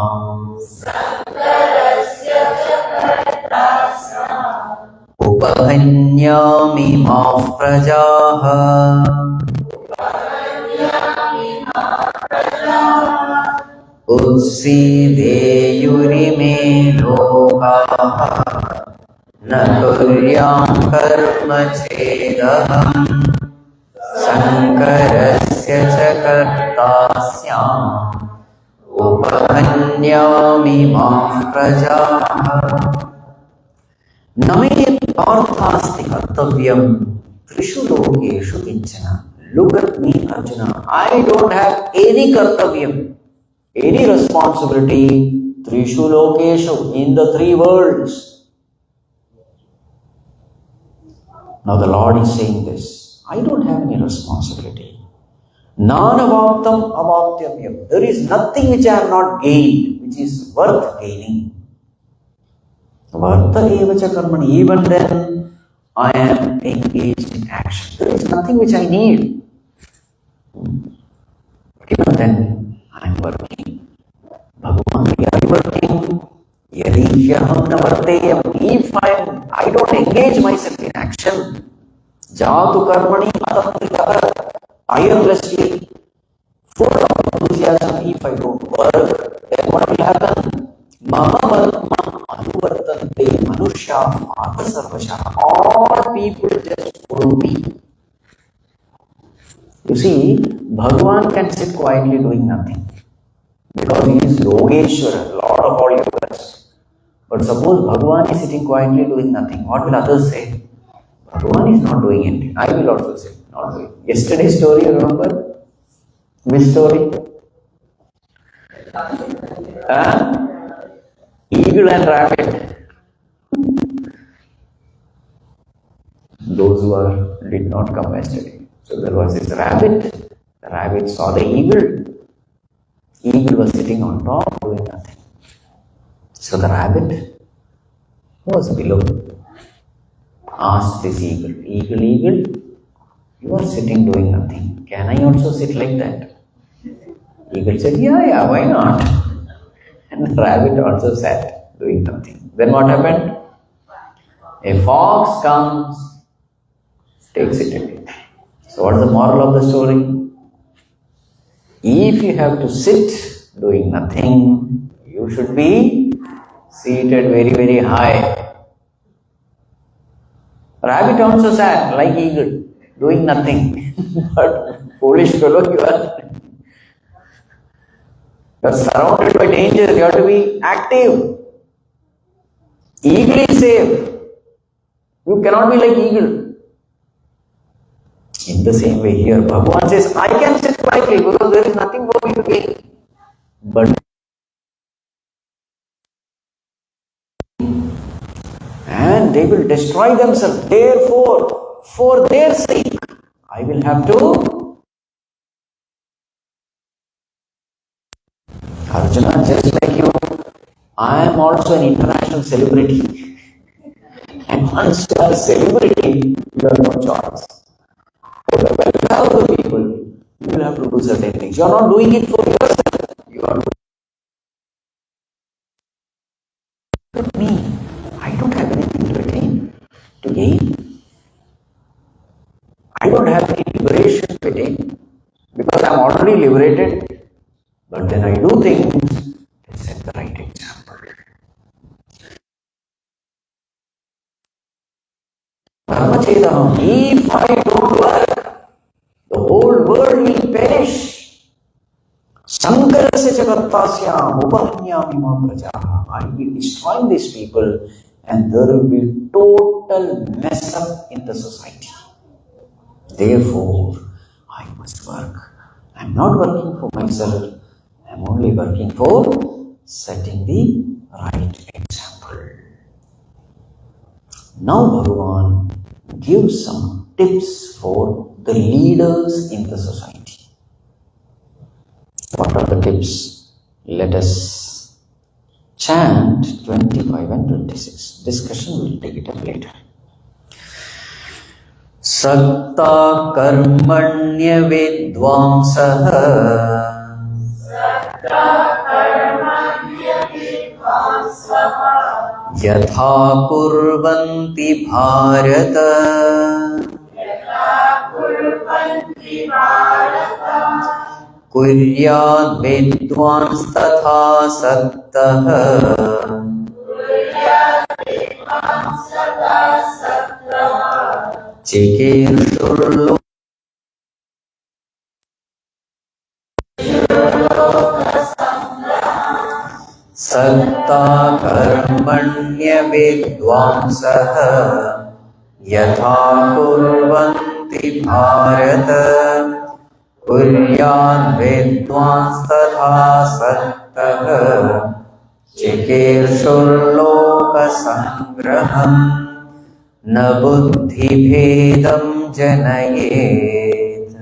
उपहन्यामि माः प्रजाः उत्सीदेयुरिमे लोकाः न कुर्यां कर्म चेदहम् संकरस्य च कर्ता स्याम् उपहन्यामि माः प्रजाः न मे पार्थास्ति कर्तव्यम् त्रिषु लोकेषु किञ्चन. Look at me, Arjuna. I don't have any kartavyam, any responsibility. Trishu lokeshu, in the three worlds. Now the Lord is saying this. I don't have any responsibility. Nanavaptam avaptyamyam. There is nothing which I have not gained, which is worth gaining. Varta eva cha karmani. Even then, I am engaged in action. There is nothing which I need. But even then, I am working. Bhagavan, we are working. Yadi hyaham na varteyam. If I don't engage myself in action, jatu karmani atantritaha, tirelessly, full of enthusiasm, if I don't work, then what will happen? Mama vartma anuvartante manushya mata sarvasha. All people just follow me. You see, Bhagavan can sit quietly doing nothing because he is Yogeshwara, Lord of all yogas. But suppose Bhagavan is sitting quietly doing nothing, what will others say? Bhagavan is not doing anything. I will also say, not doing. Yesterday's story, remember? Which story? Eagle and rabbit. Those who did not come yesterday. So there was this rabbit. The rabbit saw the eagle. Eagle was sitting on top doing nothing. So the rabbit was below. Asked this eagle, Eagle, you are sitting doing nothing. Can I also sit like that? Eagle said, yeah, why not? And the rabbit also sat doing nothing. Then what happened? A fox comes, takes it away. So what's the moral of the story? If you have to sit doing nothing, you should be seated very, very high. Rabbit also sat like eagle, doing nothing. But foolish fellow, you are surrounded by danger. You have to be active. Eagle is safe. You cannot be like eagle. In the same way here, Bhagavan says, I can sit quietly because there is nothing for me to gain. But and they will destroy themselves. Therefore, for their sake, I will have to. Arjuna, just like you, I am also an international celebrity. And once you are a celebrity, you have no choice. For the welfare of the people, you will have to do certain things. You are not doing it for yourself. You are doing it for me. I don't have anything to attain, to gain. I don't have any liberation to attain because I am already liberated. But then I do things to set the right example. If I don't work, the whole world will perish. Sankarasya jagattasya upahanyami ma prajaha. I will destroy these people and there will be total mess up in the society. Therefore, I must work. I am not working for myself. I am only working for setting the right example. Now Bhagavan gives some tips for the leaders in the society. What are the tips? Let us chant 25 and 26. Discussion, will take it up later. Sakta karmanya vidvamsaha yatha kurvanti bharata kuryat vidvans tatha saktah chikirshurlo Sakta karmanya vidvamsaha yatha kurvanti bharata kuryat vidvans tatha saktah chikirshurloka sangraham na buddhi bhedam janayet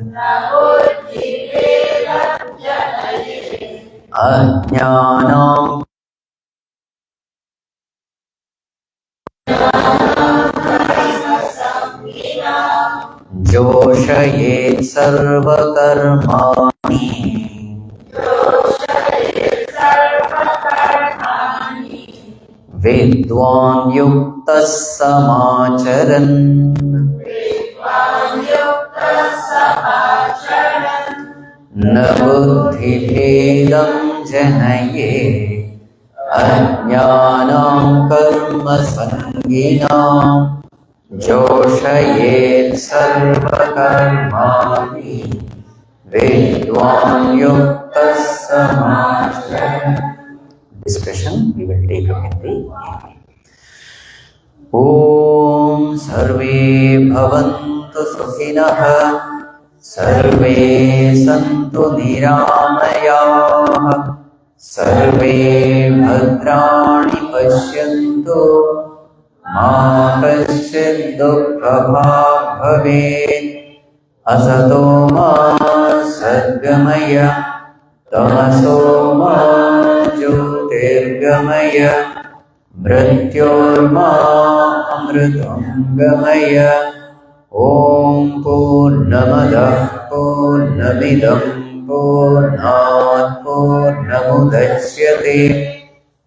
ajnanam joshayet sarvakarmani vidwan yuktas samacharan na buddhi bhedam janayet ajnanam karma sanginam joshayet sarvakarmani vidwan yuktas samacharan. Discussion we will take up in the evening. Om sarve bhavantu sukhinah sarve santu niramayah sarve bhadrani pashyantu ma kaschid dukha bhavet asato ma sadgamaya tamaso ma ज्योतिर्गमय मृत्योर्मा अमृतंगमय ओम पूर्णमदः पूर्णमिदं पूर्णात् पूर्णमुदच्यते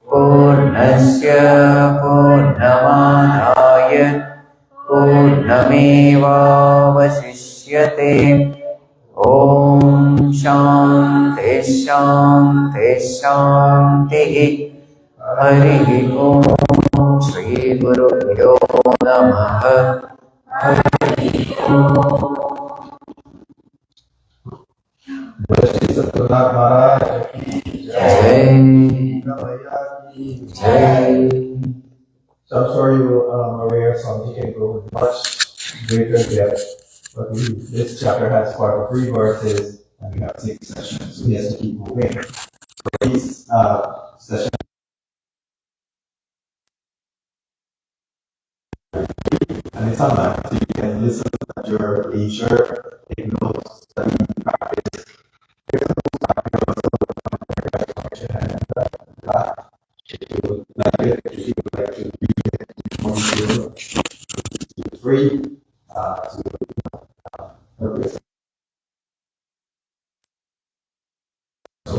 पूर्णस्य पूर्णमादाय पूर्णमेवावशिष्यते ओम शांति शांति शांति हरि ओम श्री गुरुभ्यो नमः हरि ओम। जय जय। So I'm sorry, Maria, so I'm taking a much greater depth But this chapter has 43 verses, and we have 6 sessions, so he has to keep moving. So these sessions, and it's online, so you can listen at your leisure, take notes, study, practice. If you like it, if you would like to read it more detail, feel free to purpose. So